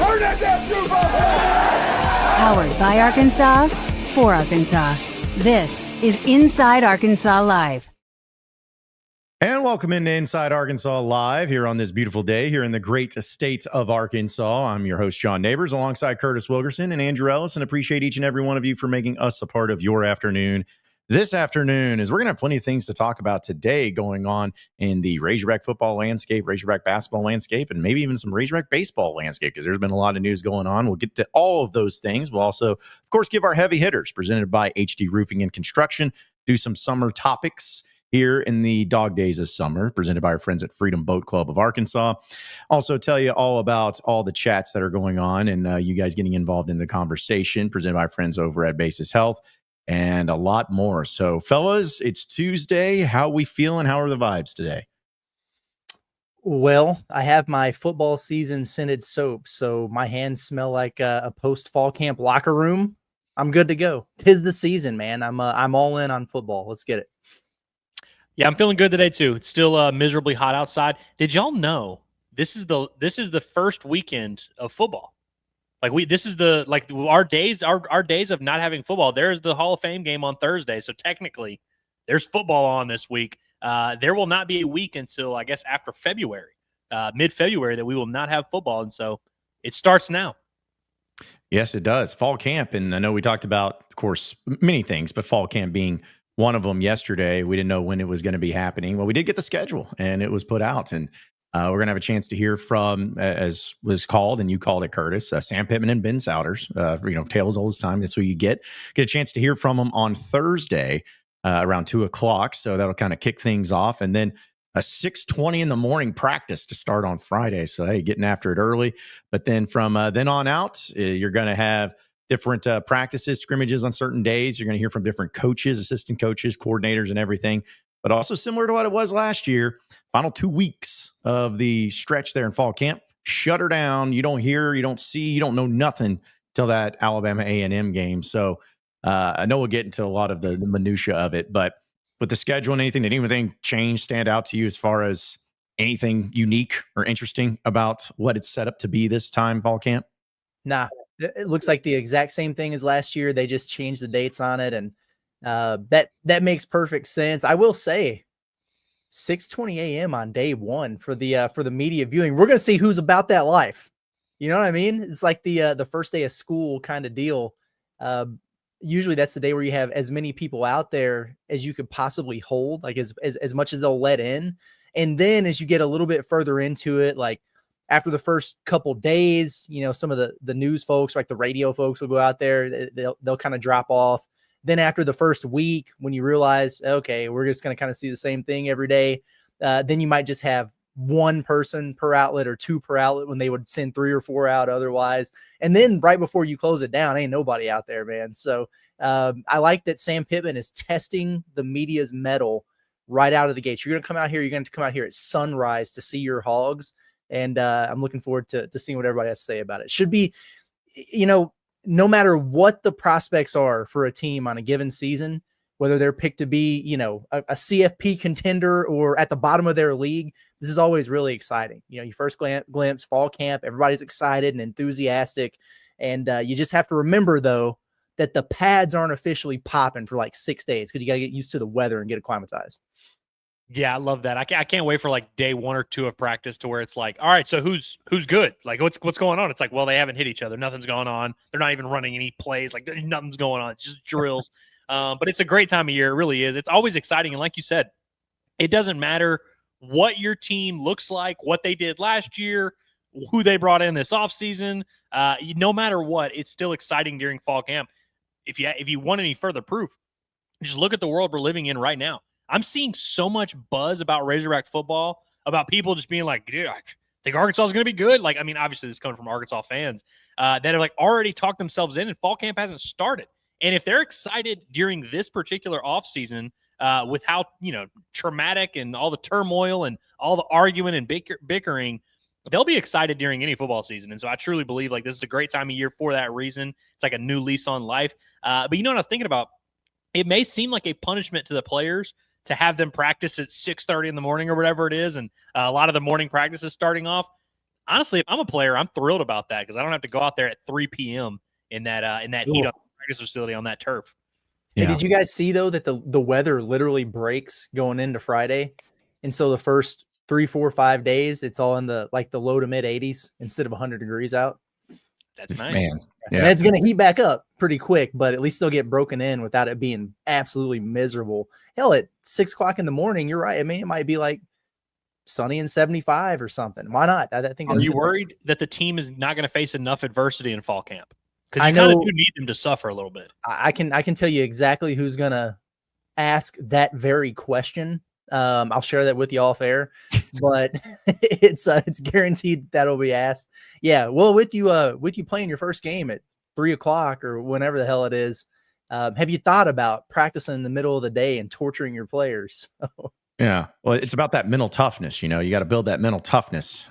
Turn that damn truth on! Powered by Arkansas, for Arkansas. This is Inside Arkansas Live. And welcome into Inside Arkansas Live here on this beautiful day here in the great state of Arkansas. I'm your host, John Neighbors, alongside Curtis Wilkerson and Andrew Ellis, and appreciate each and every one of you for making us a part of your afternoon. This afternoon is we're going to have plenty of things to talk about today going on in the Razorback football landscape, Razorback basketball landscape, and maybe even some Razorback baseball landscape, because there's been a lot of news going on. We'll get to all of those things. We'll also, of course, give our heavy hitters presented by HD Roofing and Construction, do some summer topics here in the dog days of summer, presented by our friends at Freedom Boat Club of Arkansas. Also tell you all about all the chats that are going on and you guys getting involved in the conversation, presented by our friends over at Basis Health, and a lot more. So, fellas, it's Tuesday. How we feeling? How are the vibes today? Well, I have my football season scented soap, so my hands smell like a post-fall camp locker room. I'm good to go. 'Tis the season, man. I'm all in on football. Let's get it. Yeah, I'm feeling good today too. It's still miserably hot outside. Did y'all know this is the first weekend of football? Like our days of not having football. There's the Hall of Fame game on Thursday, so technically there's football on this week. There will not be a week until I guess after February, mid-February, that we will not have football, and so it starts now. Yes, it does. Fall camp, and I know we talked about, of course, many things, but fall camp being one of them yesterday. We didn't know when it was going to be happening. Well, we did get the schedule, and it was put out. And we're going to have a chance to hear from, as was called, and you called it, Curtis, Sam Pittman and Ben Souders. Tales old as time. That's who you get. Get a chance to hear from them on Thursday around 2 o'clock. So that'll kind of kick things off. And then a 6:20 in the morning practice to start on Friday. So, hey, getting after it early. But then from then on out, you're going to have different practices, scrimmages on certain days. You're going to hear from different coaches, assistant coaches, coordinators, and everything. But also similar to what it was last year, final 2 weeks of the stretch there in fall camp, shut her down. You don't hear, you don't see, you don't know nothing till that Alabama A&M game. So I know we'll get into a lot of the minutia of it, but with the schedule and anything, did anything change, stand out to you as far as anything unique or interesting about what it's set up to be this time fall camp? Nah. It looks like the exact same thing as last year. They just changed the dates on it, and that makes perfect sense. I will say 6:20 a.m. on day one for the media viewing. We're going to see who's about that life. You know what I mean? It's like the first day of school kind of deal. Usually that's the day where you have as many people out there as you could possibly hold, like as much as they'll let in. And then as you get a little bit further into it, like after the first couple days, some of the news folks, like the radio folks, will go out there. They'll kind of drop off. Then after the first week, when you realize, okay, we're just going to kind of see the same thing every day, then you might just have one person per outlet or two per outlet when they would send 3 or 4 out otherwise. And then right before you close it down, ain't nobody out there, man. So I like that Sam Pittman is testing the media's mettle right out of the gate. You're going to come out here. You're going to come out here at sunrise to see your Hogs. And I'm looking forward to seeing what everybody has to say about it. Should be, no matter what the prospects are for a team on a given season, whether they're picked to be, a CFP contender or at the bottom of their league, this is always really exciting. You first glimpse fall camp, everybody's excited and enthusiastic. And you just have to remember, though, that the pads aren't officially popping for like 6 days because you got to get used to the weather and get acclimatized. Yeah, I love that. I can't wait for like day 1 or 2 of practice to where it's like, all right, so who's good? Like, what's going on? It's like, well, they haven't hit each other. Nothing's going on. They're not even running any plays. Like, nothing's going on. It's just drills. But it's a great time of year. It really is. It's always exciting. And like you said, it doesn't matter what your team looks like, what they did last year, who they brought in this offseason. No matter what, it's still exciting during fall camp. If you want any further proof, just look at the world we're living in right now. I'm seeing so much buzz about Razorback football, about people just being like, dude, I think Arkansas is going to be good. Like, I mean, obviously this is coming from Arkansas fans that have like already talked themselves in, and fall camp hasn't started. And if they're excited during this particular offseason with how, traumatic and all the turmoil and all the arguing and bickering, they'll be excited during any football season. And so I truly believe like this is a great time of year for that reason. It's like a new lease on life. But you know what I was thinking about? It may seem like a punishment to the players to have them practice at 6:30 in the morning or whatever it is. And a lot of the morning practices starting off. Honestly, if I'm a player, I'm thrilled about that because I don't have to go out there at 3 p.m. in that heat up practice facility on that turf. Hey, did you guys see though that the weather literally breaks going into Friday, and so the first 3, 4, 5 days it's all in the low to mid 80s instead of 100 degrees out. That's nice, man. Yeah. And it's going to heat back up pretty quick, but at least they'll get broken in without it being absolutely miserable. Hell, at 6 o'clock in the morning, you're right. I mean, it might be like sunny and 75 or something. Why not? I think. Are you worried that the team is not going to face enough adversity in fall camp? Because I you kind of know- do need them to suffer a little bit. I can tell you exactly who's going to ask that very question. I'll share that with you off air, but it's guaranteed that'll be asked. Yeah. Well, with you playing your first game at 3 o'clock or whenever the hell it is, have you thought about practicing in the middle of the day and torturing your players? Yeah. Well, it's about that mental toughness. You got to build that mental toughness,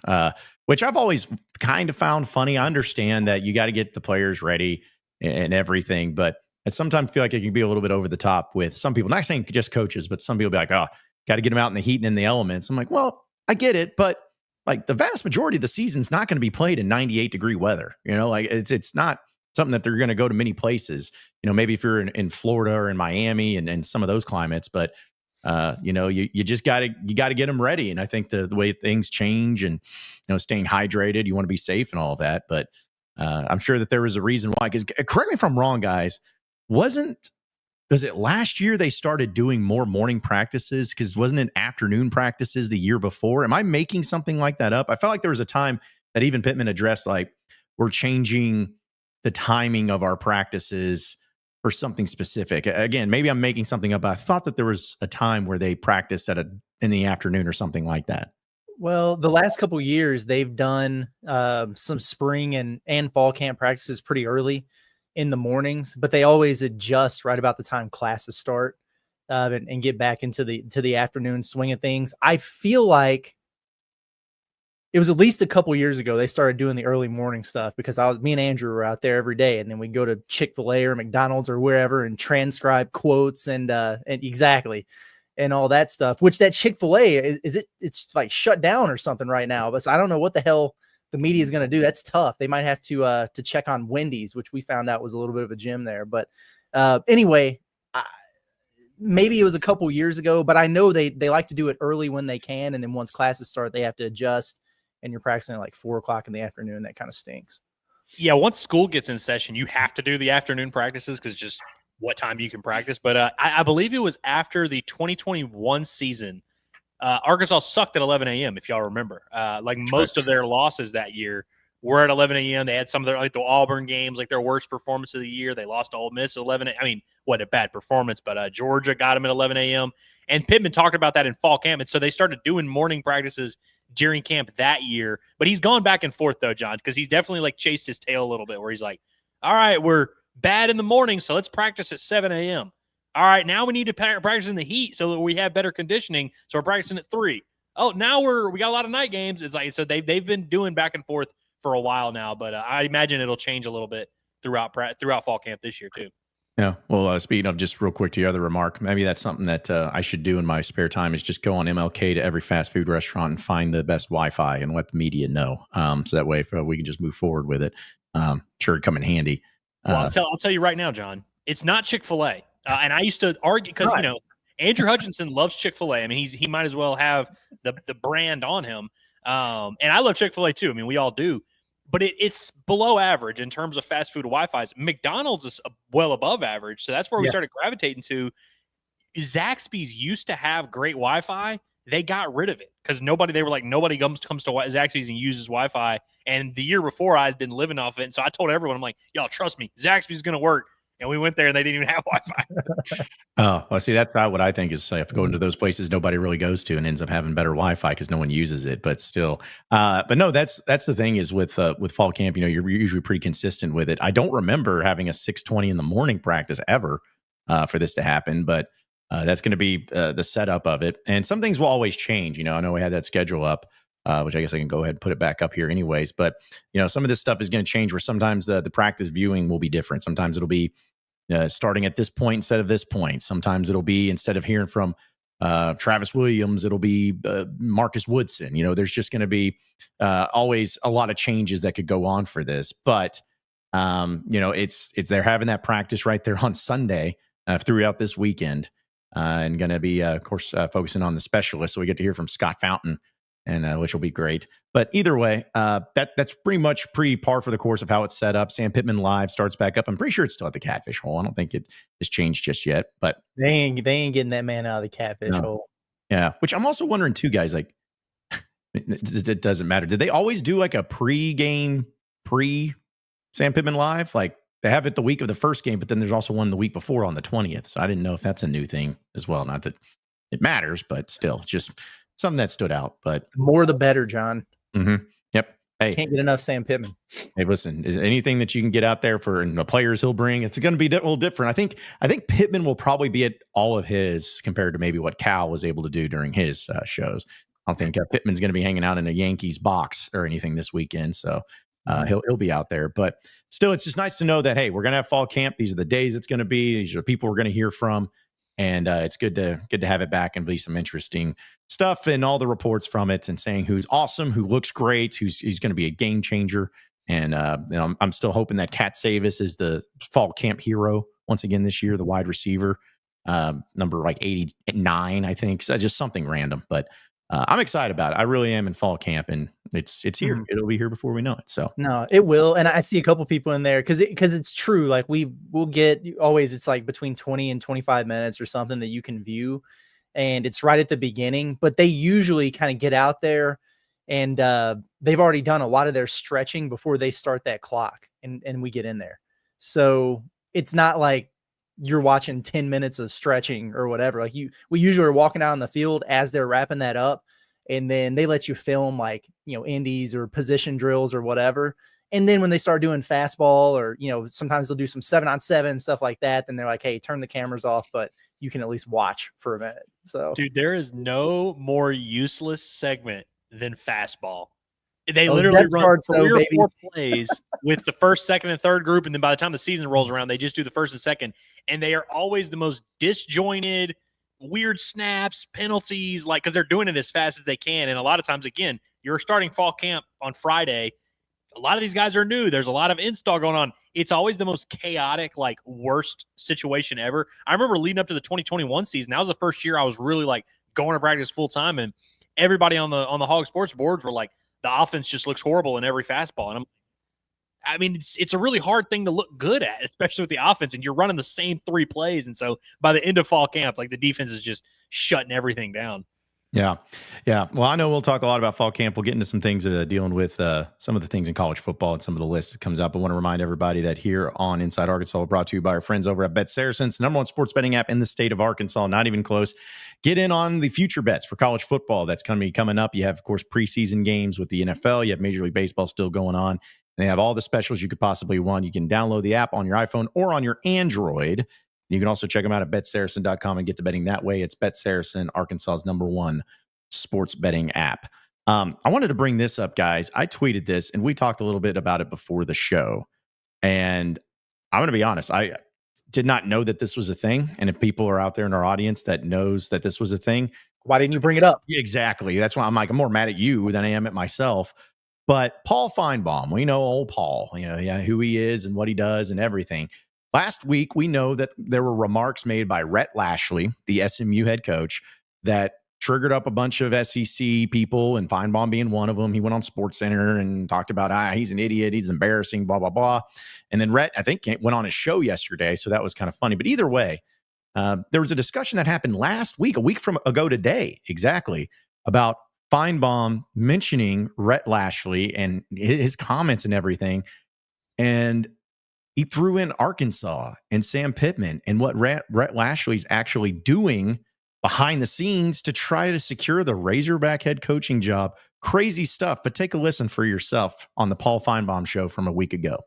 which I've always kind of found funny. I understand that you got to get the players ready and everything, but I sometimes feel like it can be a little bit over the top with some people, not saying just coaches, but some people be like, oh, got to get them out in the heat and in the elements. I'm like, well, I get it, but like the vast majority of the season's not going to be played in 98-degree weather. Like it's not something that they're going to go to many places. Maybe if you're in Florida or in Miami and some of those climates, but you just got to get them ready. And I think the way things change and, staying hydrated, you want to be safe and all of that. But I'm sure that there was a reason why, because correct me if I'm wrong, guys, was it last year they started doing more morning practices? Because wasn't it afternoon practices the year before? Am I making something like that up? I felt like there was a time that even Pitman addressed, like, we're changing the timing of our practices for something specific. Again, maybe I'm making something up, but I thought that there was a time where they practiced in the afternoon or something like that. Well, the last couple of years, they've done some spring and fall camp practices pretty early in the mornings, but they always adjust right about the time classes start and get back into the afternoon swing of things. I feel like it was at least a couple years ago they started doing the early morning stuff because me and Andrew were out there every day, and then we'd go to Chick-fil-A or McDonald's or wherever and transcribe quotes and exactly and all that stuff. Which that Chick-fil-A it's like shut down or something right now, but I don't know what the hell the media is going to do. That's tough. They might have to check on Wendy's, which we found out was a little bit of a gym there. But anyway, maybe it was a couple years ago, but I know they like to do it early when they can, and then once classes start, they have to adjust. And you're practicing at like 4 o'clock in the afternoon. That kind of stinks. Yeah, once school gets in session, you have to do the afternoon practices because just what time you can practice. But I believe it was after the 2021 season. Arkansas sucked at 11 a.m., if y'all remember. Most of their losses that year were at 11 a.m. They had some of their, like the Auburn games, like their worst performance of the year. They lost to Ole Miss at 11 a.m. I mean, what a bad performance, but Georgia got them at 11 a.m. And Pitman talked about that in fall camp. And so they started doing morning practices during camp that year. But he's gone back and forth, though, John, because he's definitely like chased his tail a little bit where he's like, all right, we're bad in the morning, so let's practice at 7 a.m. All right, now we need to practice in the heat so that we have better conditioning. So we're practicing at 3. Oh, now we got a lot of night games. It's like, so they've been doing back and forth for a while now, but I imagine it'll change a little bit throughout fall camp this year too. Yeah. Well, speaking of, just real quick to your other remark, maybe that's something that I should do in my spare time is just go on MLK to every fast food restaurant and find the best Wi-Fi and let the media know. So that way we can just move forward with it. Sure, it'd come in handy. Well, I'll tell you right now, John, it's not Chick-fil-A. And I used to argue because, Andrew Hutchinson loves Chick-fil-A. I mean, he might as well have the brand on him. And I love Chick-fil-A too. I mean, we all do. But it's below average in terms of fast food Wi-Fi's. McDonald's is well above average. So that's where we started gravitating to. Zaxby's used to have great Wi-Fi. They got rid of it because nobody comes to Zaxby's and uses Wi-Fi. And the year before, I had been living off it. And so I told everyone, I'm like, y'all, trust me, Zaxby's going to work. And we went there and they didn't even have Wi-Fi. Oh, well, see, that's not what I think is. I have to go into those places nobody really goes to and ends up having better Wi-Fi because no one uses it. But still, but no, that's the thing is with fall camp. You're usually pretty consistent with it. I don't remember having a 6:20 in the morning practice ever for this to happen, but that's going to be the setup of it. And some things will always change. I know we had that schedule up. Which I guess I can go ahead and put it back up here anyways. But, some of this stuff is going to change where sometimes the practice viewing will be different. Sometimes it'll be starting at this point instead of this point. Sometimes it'll be instead of hearing from Travis Williams. It'll be Marcus Woodson. There's just going to be always a lot of changes that could go on for this. But, it's they're having that practice right there on Sunday throughout this weekend and going to be, of course, focusing on the specialists. So we get to hear from Scott Fountain, and which will be great. But either way, that's pretty par for the course of how it's set up. Sam Pittman Live starts back up. I'm pretty sure it's still at the Catfish Hole. I don't think it has changed just yet. But they ain't getting that man out of the Catfish Hole. Yeah, which I'm also wondering too, guys. Like, it doesn't matter. Did they always do like a pre-Sam Pittman Live? Like they have it the week of the first game, but then there's also one the week before on the 20th. So I didn't know if that's a new thing as well. Not that it matters, but still, it's just something that stood out. But the more the better, John. Mm-hmm. Yep. Hey, can't get enough Sam Pittman. Hey, listen, is anything that you can get out there for the players he'll bring, it's going to be a little different. I think Pittman will probably be at all of his compared to maybe what Cal was able to do during his shows. I don't think Pittman's going to be hanging out in a Yankees box or anything this weekend. So he'll be out there. But still, it's just nice to know that, hey, we're going to have fall camp. These are the days it's going to be. These are the people we're going to hear from. And it's good to have it back and be some interesting stuff and all the reports from it and saying who's awesome, who looks great, who's going to be a game changer. And I'm still hoping that Cat Savis is the fall camp hero once again this year, the wide receiver, number like 89, I think. So just something random, but I'm excited about it. I really am in fall camp, and it's here. Mm-hmm. It'll be here before we know it. So no, it will. And I see a couple people in there because it's true. Like we'll get always, it's like between 20 and 25 minutes or something that you can view, and it's right at the beginning. But they usually kind of get out there, and they've already done a lot of their stretching before they start that clock, and we get in there. So it's not like you're watching 10 minutes of stretching or whatever. Like we usually are walking out on the field as they're wrapping that up. And then they let you film like, indies or position drills or whatever. And then when they start doing fastball or, sometimes they'll do some 7-on-7 stuff like that. Then they're like, hey, turn the cameras off, but you can at least watch for a minute. So dude, there is no more useless segment than fastball. They literally run 3 or 4 plays with the first, second, and third group. And then by the time the season rolls around, they just do the first and second. And they are always the most disjointed, weird snaps, penalties, because they're doing it as fast as they can. And a lot of times, again, you're starting fall camp on Friday. A lot of these guys are new. There's a lot of install going on. It's always the most chaotic, worst situation ever. I remember leading up to the 2021 season. That was the first year I was really going to practice full time. And everybody on the Hog Sports boards were like, the offense just looks horrible in every fastball. And it's a really hard thing to look good at, especially with the offense, and you're running the same 3 plays. And so by the end of fall camp, the defense is just shutting everything down. Yeah. Well, I know we'll talk a lot about fall camp. We'll get into some things dealing with some of the things in college football and some of the lists that comes up. I want to remind everybody that here on Inside Arkansas, brought to you by our friends over at BetSaracen, it's the #1 sports betting app in the state of Arkansas. Not even close. Get in on the future bets for college football. That's going to be coming up. You have, of course, preseason games with the NFL. You have Major League Baseball still going on. And they have all the specials you could possibly want. You can download the app on your iPhone or on your Android. You can also check them out at BetSaracen.com and get to betting that way. It's BetSaracen, Arkansas's #1 sports betting app. I wanted to bring this up, guys. I tweeted this, and we talked a little bit about it before the show. And I'm going to be honest. I did not know that this was a thing. And if people are out there in our audience that knows that this was a thing, why didn't you bring it up? Exactly. That's why I'm more mad at you than I am at myself. But Paul Finebaum, we know old Paul, who he is and what he does and everything. Last week, we know that there were remarks made by Rhett Lashlee, the SMU head coach, that triggered up a bunch of SEC people, and Finebaum being one of them. He went on SportsCenter and talked about, he's an idiot, he's embarrassing, blah, blah, blah. And then Rhett, I think, went on his show yesterday, so that was kind of funny. But either way, there was a discussion that happened last week, a week ago today, exactly, about Finebaum mentioning Rhett Lashlee and his comments and everything. And he threw in Arkansas and Sam Pittman and what Rhett Lashlee's actually doing behind the scenes to try to secure the Razorback head coaching job. Crazy stuff, but take a listen for yourself on the Paul Finebaum show from a week ago.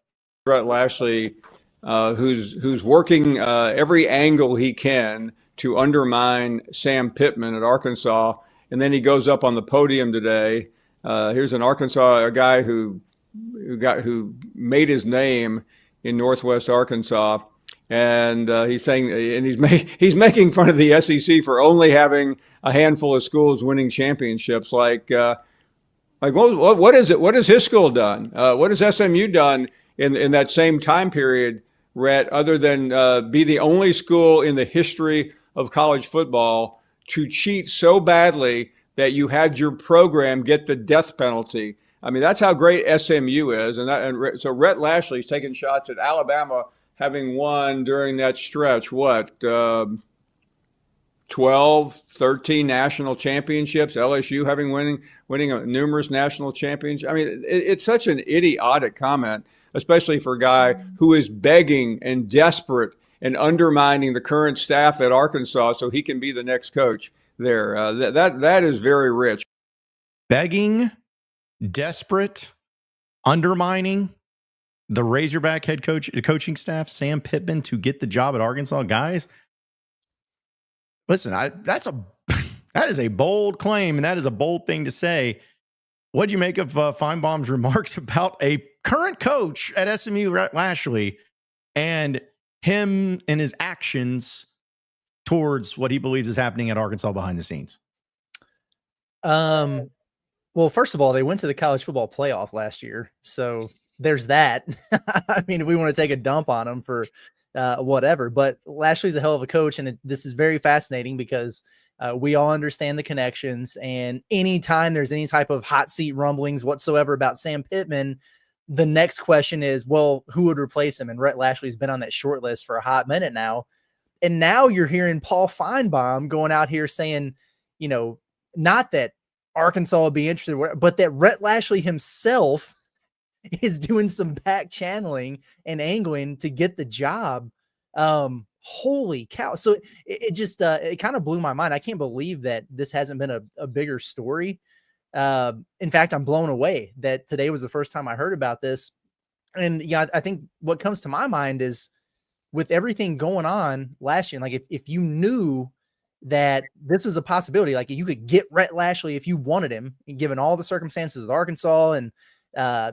Rhett Lashlee, who's working every angle he can to undermine Sam Pittman at Arkansas, and then he goes up on the podium today. Here's an Arkansas, a guy who made his name in Northwest Arkansas, And he's saying, and he's making fun of the SEC for only having a handful of schools winning championships. Like what is it? What has his school done? What has SMU done in that same time period, Rhett, other than be the only school in the history of college football to cheat so badly that you had your program get the death penalty? I mean, that's how great SMU is. And so Rhett Lashlee's taking shots at Alabama having won during that stretch, 12, 13 national championships, LSU having winning numerous national championships. I mean, it's such an idiotic comment, especially for a guy who is begging and desperate and undermining the current staff at Arkansas so he can be the next coach there. That is very rich. Begging, desperate, undermining the Razorback head coach, coaching staff, Sam Pittman, to get the job at Arkansas. Guys, listen, that is a bold claim, and that is a bold thing to say. What do you make of Finebaum's remarks about a current coach at SMU, Lashlee, and him and his actions towards what he believes is happening at Arkansas behind the scenes? Well, first of all, they went to the college football playoff last year, so there's that. I mean, if we want to take a dump on him for whatever, but Lashlee's a hell of a coach, and this is very fascinating because we all understand the connections, and anytime there's any type of hot seat rumblings whatsoever about Sam Pittman, the next question is, well, who would replace him? And Rhett Lashlee's been on that short list for a hot minute now. And now you're hearing Paul Finebaum going out here saying, you know, not that Arkansas would be interested, but that Rhett Lashlee himself is doing some back channeling and angling to get the job. Holy cow. So it just, it kind of blew my mind. I can't believe that this hasn't been a bigger story. In fact, I'm blown away that today was the first time I heard about this. And yeah, I think what comes to my mind is with everything going on last year, like if you knew that this was a possibility, like you could get Rhett Lashlee if you wanted him, given all the circumstances with Arkansas and,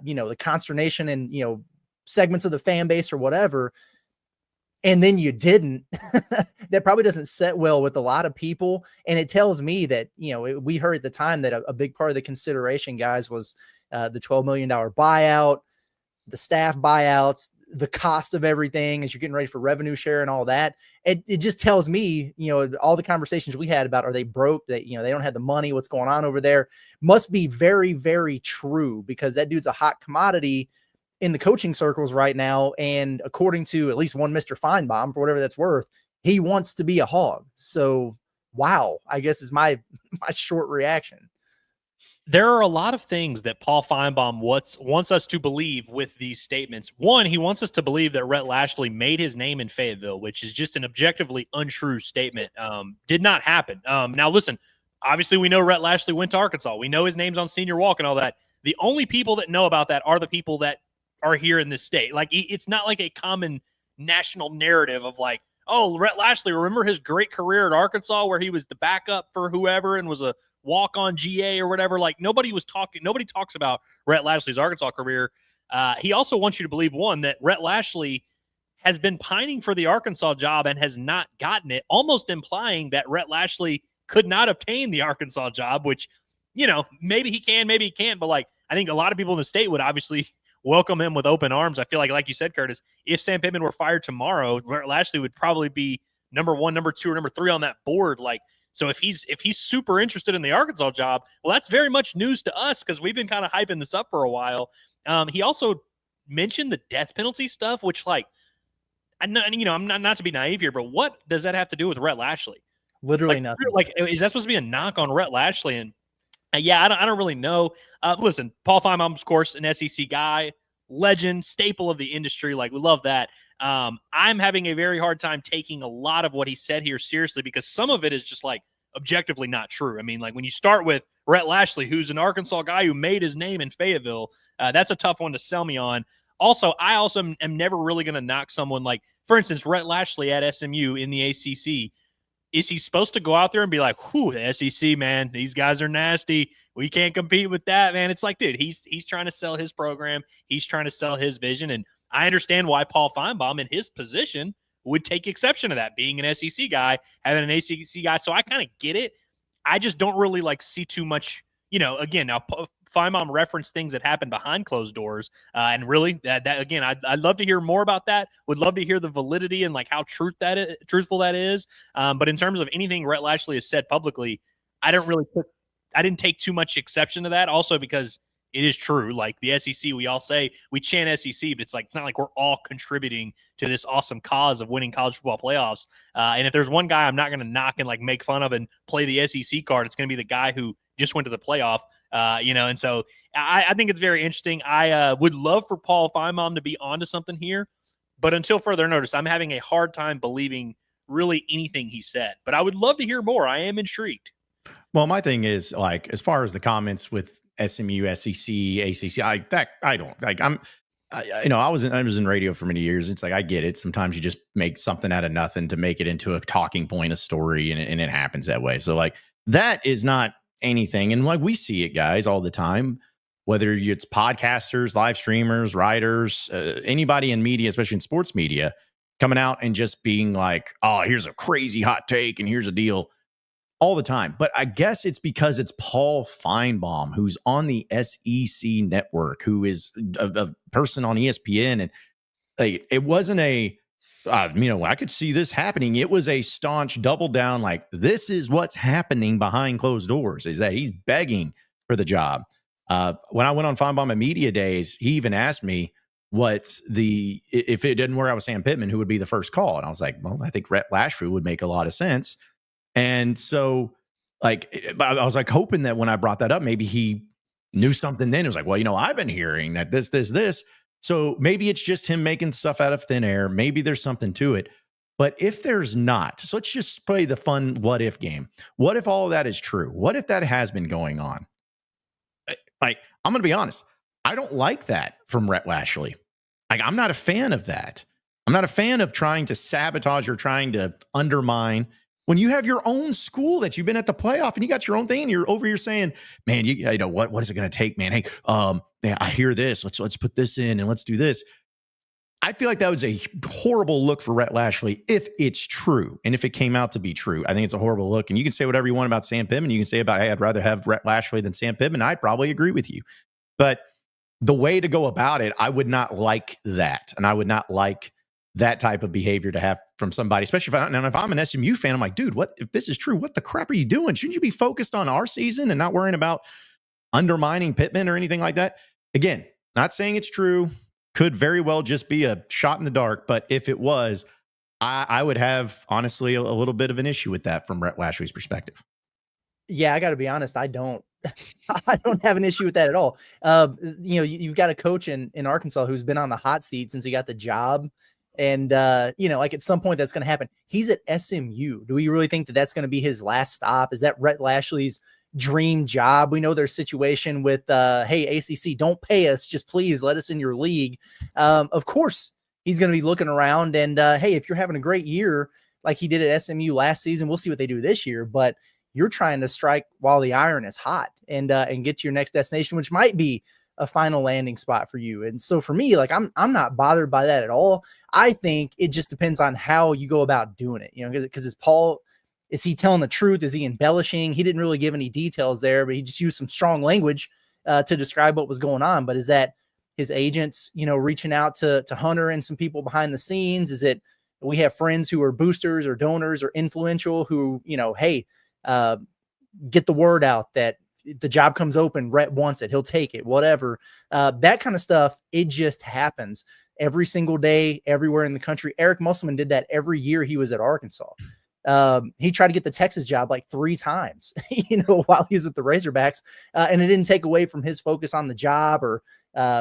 you know, the consternation and, you know, segments of the fan base or whatever, and then you didn't, that probably doesn't set well with a lot of people. And it tells me that, you know, we heard at the time that a big part of the consideration, guys, was the $12 million buyout, the staff buyouts, the cost of everything as you're getting ready for revenue share and all that. It just tells me, you know, all the conversations we had about, are they broke, that, you know, they don't have the money, what's going on over there, must be very, very true, because that dude's a hot commodity in the coaching circles right now. And according to at least one Mr. Finebaum, for whatever that's worth, he wants to be a Hog. So, wow, I guess is my short reaction. There are a lot of things that Paul Finebaum wants us to believe with these statements. One, he wants us to believe that Rhett Lashlee made his name in Fayetteville, which is just an objectively untrue statement. Did not happen. Now, listen, obviously we know Rhett Lashlee went to Arkansas. We know his name's on Senior Walk and all that. The only people that know about that are the people that are here in this state. Like, it's not like a common national narrative of like, oh, Rhett Lashlee, remember his great career at Arkansas where he was the backup for whoever and was a walk-on GA or whatever. Like, nobody talks about Rhett Lashlee's Arkansas career. He also wants you to believe, one, that Rhett Lashlee has been pining for the Arkansas job and has not gotten it, almost implying that Rhett Lashlee could not obtain the Arkansas job, which, you know, maybe he can, maybe he can't. But like, I think a lot of people in the state would obviously welcome him with open arms. I feel like you said, Curtis, if Sam Pittman were fired tomorrow, Rhett Lashlee would probably be number 1, number 2, or number 3 on that board. Like, so if he's super interested in the Arkansas job, well, that's very much news to us because we've been kind of hyping this up for a while. He also mentioned the death penalty stuff, which, like, I'm not to be naive here, but what does that have to do with Rhett Lashlee? Literally nothing. Like, is that supposed to be a knock on Rhett Lashlee? And yeah, I don't really know. Listen, Paul Finebaum's, of course, an SEC guy, legend, staple of the industry. Like, we love that. I'm having a very hard time taking a lot of what he said here seriously because some of it is just like objectively not true. I mean, like when you start with Rhett Lashlee, who's an Arkansas guy who made his name in Fayetteville, that's a tough one to sell me on. Also, I also am never really going to knock someone like, for instance, Rhett Lashlee at SMU in the ACC. Is he supposed to go out there and be like, whew, the SEC, man, these guys are nasty. We can't compete with that, man. It's like, dude, he's trying to sell his program. He's trying to sell his vision. And I understand why Paul Finebaum in his position would take exception to that, being an SEC guy, having an ACC guy. So I kind of get it. I just don't really see too much, again, now Finebaum referenced things that happened behind closed doors. And really that again, I'd love to hear more about that. Would love to hear the validity and how truthful that is. But in terms of anything Rhett Lashlee has said publicly, I didn't take too much exception to that. Also because it is true. The SEC, we all say we chant SEC, but it's not like we're all contributing to this awesome cause of winning college football playoffs. And if there's one guy I'm not going to knock and make fun of and play the SEC card, it's going to be the guy who just went to the playoff. And so I think it's very interesting. I would love for Paul Finebaum to be onto something here, but until further notice, I'm having a hard time believing really anything he said. But I would love to hear more. I am intrigued. Well, my thing is as far as the comments with SMU, SEC, ACC, I don't I was in radio for many years. It's I get it. Sometimes you just make something out of nothing to make it into a talking point, a story, and it happens that way. So that is not anything. And we see it, guys, all the time, whether it's podcasters, live streamers, writers, anybody in media, especially in sports media, coming out and just being oh, here's a crazy hot take and here's a deal. All the time. But I guess it's because it's Paul Finebaum, who's on the SEC network, who is a person on ESPN. And it wasn't I could see this happening. It was a staunch double down. This is what's happening behind closed doors, is that he's begging for the job. When I went on Finebaum at Media Days, he even asked me if it didn't work out with Sam Pittman, who would be the first call. And I was well, I think Rhett Lashlee would make a lot of sense. And so, I was hoping that when I brought that up, maybe he knew something then. It was well, I've been hearing that this. So maybe it's just him making stuff out of thin air. Maybe there's something to it. But if there's not, so let's just play the fun what if game. What if all of that is true? What if that has been going on? I'm going to be honest. I don't like that from Rhett Lashlee. I'm not a fan of that. I'm not a fan of trying to sabotage or trying to undermine. When you have your own school that you've been at the playoff and you got your own thing and you're over here saying, man, what is it going to take, man? Hey, I hear this. Let's put this in and let's do this. I feel like that was a horrible look for Rhett Lashlee if it's true. And if it came out to be true, I think it's a horrible look. And you can say whatever you want about Sam Pittman. You can say about, hey, I'd rather have Rhett Lashlee than Sam Pittman. I'd probably agree with you. But the way to go about it, I would not like that. And I would not like that type of behavior to have from somebody, especially if I'm an SMU fan, I'm dude, what if this is true? What the crap are you doing? Shouldn't you be focused on our season and not worrying about undermining Pitman or anything like that? Again, not saying it's true. Could very well just be a shot in the dark. But if it was, I would have honestly a little bit of an issue with that from Rhett Lashlee's perspective. Yeah, I got to be honest. I don't have an issue with that at all. You've got a coach in Arkansas who's been on the hot seat since he got the job. And, at some point that's going to happen. He's at SMU. Do we really think that that's going to be his last stop? Is that Rhett Lashlee's dream job? We know their situation with, hey, ACC, don't pay us. Just please let us in your league. Of course, he's going to be looking around. And, hey, if you're having a great year like he did at SMU last season, we'll see what they do this year. But you're trying to strike while the iron is hot and get to your next destination, which might be a final landing spot for you. And so for me, I'm not bothered by that at all. I think it just depends on how you go about doing it, because is he telling the truth? Is he embellishing? He didn't really give any details there, but he just used some strong language to describe what was going on. But is that his agents, reaching out to Hunter and some people behind the scenes? Is it, we have friends who are boosters or donors or influential who, hey, get the word out that the job comes open, Rhett wants it, he'll take it, whatever. That kind of stuff, it just happens every single day, everywhere in the country. Eric Musselman did that every year he was at Arkansas. He tried to get the Texas job 3 times, while he was at the Razorbacks. And it didn't take away from his focus on the job or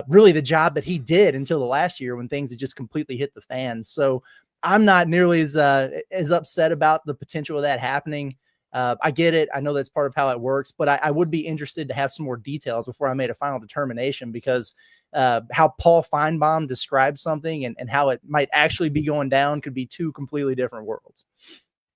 really the job that he did until the last year when things had just completely hit the fan. So I'm not nearly as upset about the potential of that happening. I get it. I know that's part of how it works, but I would be interested to have some more details before I made a final determination, because how Paul Finebaum describes something and how it might actually be going down could be 2 completely different worlds.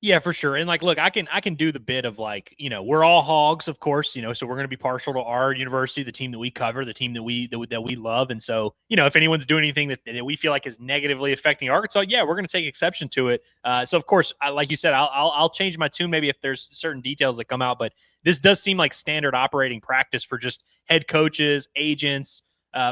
Yeah, for sure. And like, look, I can do the bit of like, we're all Hogs, of course, so we're going to be partial to our university, the team that we cover, the team that we love. And so, if anyone's doing anything that we feel like is negatively affecting Arkansas, yeah, we're going to take exception to it. So of course, like you said, I'll change my tune maybe if there's certain details that come out, but this does seem like standard operating practice for just head coaches, agents,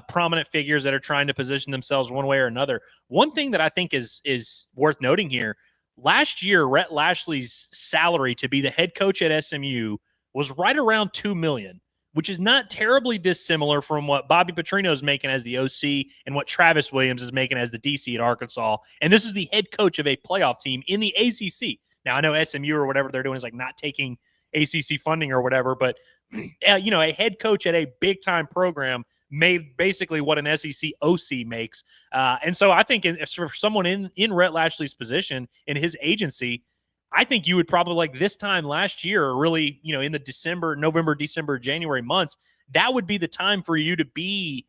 prominent figures that are trying to position themselves one way or another. One thing that I think is worth noting here. Last year, Rhett Lashlee's salary to be the head coach at SMU was right around $2 million, which is not terribly dissimilar from what Bobby Petrino is making as the OC and what Travis Williams is making as the DC at Arkansas. And this is the head coach of a playoff team in the ACC. Now, I know SMU or whatever they're doing is like not taking ACC funding or whatever, but a head coach at a big-time program made basically what an SEC OC makes. And so I think for someone in Rhett Lashlee's position, in his agency, I think you would probably like this time last year, or really, in the November, December, January months, that would be the time for you to be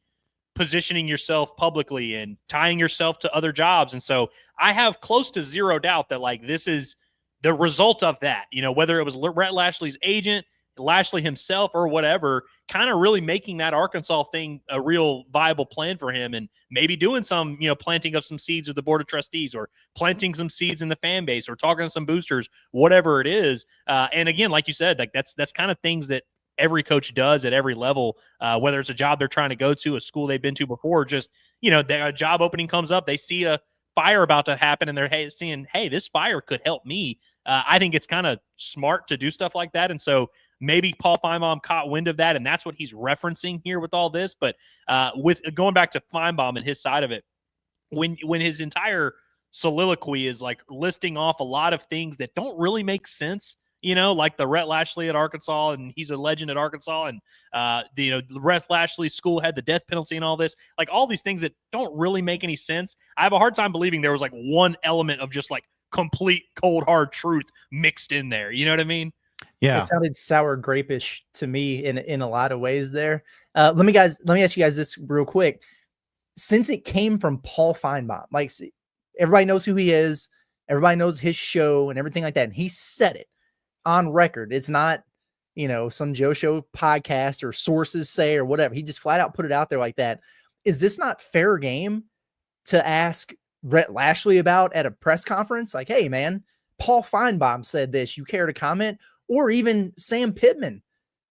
positioning yourself publicly and tying yourself to other jobs. And so I have close to zero doubt that like this is the result of that, whether it was Rhett Lashlee's agent, Lashlee himself, or whatever, kind of really making that Arkansas thing a real viable plan for him, and maybe doing some, planting of some seeds with the board of trustees, or planting some seeds in the fan base, or talking to some boosters, whatever it is. And again, like you said, like that's kind of things that every coach does at every level, whether it's a job they're trying to go to, a school they've been to before, just, a job opening comes up, they see a fire about to happen, and they're seeing, hey, this fire could help me. I think it's kind of smart to do stuff like that. And so maybe Paul Finebaum caught wind of that, and that's what he's referencing here with all this. But with going back to Finebaum and his side of it, when his entire soliloquy is like listing off a lot of things that don't really make sense, like the Rhett Lashlee at Arkansas, and he's a legend at Arkansas, and the Rhett Lashlee school had the death penalty and all this, like all these things that don't really make any sense. I have a hard time believing there was like one element of just like complete cold hard truth mixed in there. You know what I mean? Yeah. It sounded sour grapeish to me in a lot of ways there. Let me ask you guys this real quick. Since it came from Paul Finebaum, like everybody knows who he is, everybody knows his show and everything like that, and he said it on record. It's not, some Joe Show podcast or sources say or whatever. He just flat out put it out there like that. Is this not fair game to ask Rhett Lashlee about at a press conference? Like, hey, man, Paul Finebaum said this. You care to comment? Or even Sam Pittman,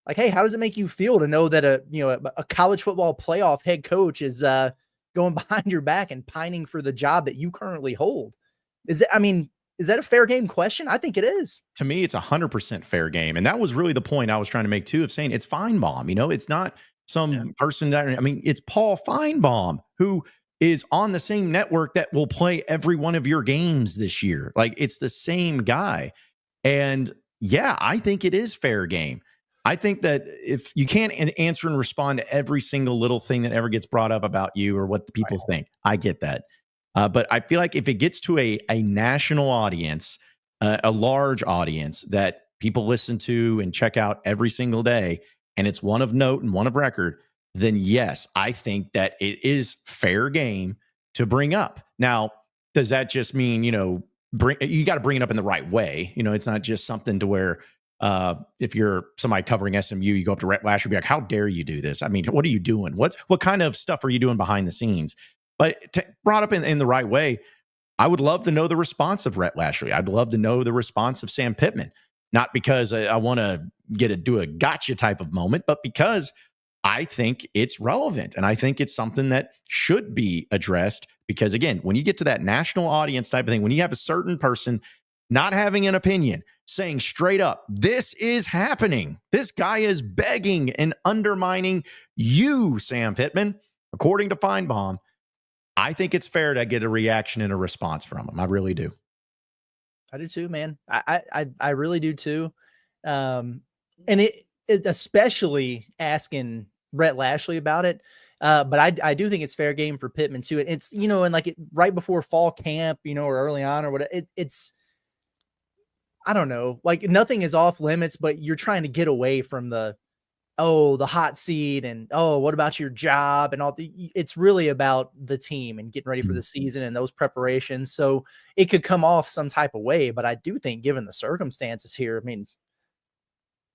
like, hey, how does it make you feel to know that a college football playoff head coach is going behind your back and pining for the job that you currently hold? Is that a fair game question? I think it is. To me, it's 100% fair game. And that was really the point I was trying to make too, of saying it's Finebaum. It's not some person that, it's Paul Finebaum, who is on the same network that will play every one of your games this year. Like, it's the same guy. And yeah, I think it is fair game. I think that if you can't answer and respond to every single little thing that ever gets brought up about you or what the people think, I get that. But I feel like if it gets to a national audience, a large audience that people listen to and check out every single day, and it's one of note and one of record, then yes, I think that it is fair game to bring up. Now, does that just mean, you got to bring it up in the right way? It's not just something to where if you're somebody covering SMU, you go up to Rhett Lashlee and be like, how dare you do this? What are you doing? What kind of stuff are you doing behind the scenes? But brought up in the right way, I would love to know the response of Rhett Lashlee. I'd love to know the response of Sam Pittman, not because I want to do a gotcha type of moment, but because I think it's relevant. And I think it's something that should be addressed, because again, when you get to that national audience type of thing, when you have a certain person not having an opinion, saying straight up, this is happening, this guy is begging and undermining you, Sam Pittman, according to Finebaum, I think it's fair to get a reaction and a response from him. I really do. I do too, man. I really do too. And it especially asking Rhett Lashlee about it. But I do think it's fair game for Pitman too. It's, and like right before fall camp, or early on or whatever, it's, I don't know, like nothing is off limits, but you're trying to get away from the oh, the hot seat and, oh, what about your job and all it's really about the team and getting ready for the season and those preparations. So it could come off some type of way, but I do think given the circumstances here, I mean,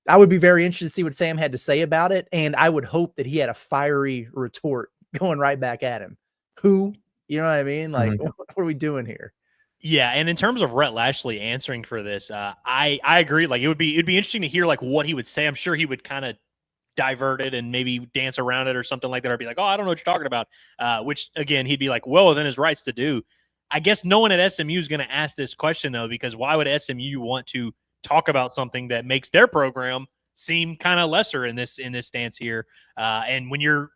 I would be very interested to see what Sam had to say about it. And I would hope that he had a fiery retort going right back at him. Who, you know what I mean? Like, what are we doing here? Yeah, and in terms of Rhett Lashlee answering for this, I agree. Like it'd be interesting to hear like what he would say. I'm sure he would kind of divert it and maybe dance around it or something like that, or be like, oh, I don't know what you're talking about. Which again, he'd be like, well within his rights to do. I guess no one at SMU is going to ask this question though, because why would SMU want to talk about something that makes their program seem kind of lesser in this stance here? And when you're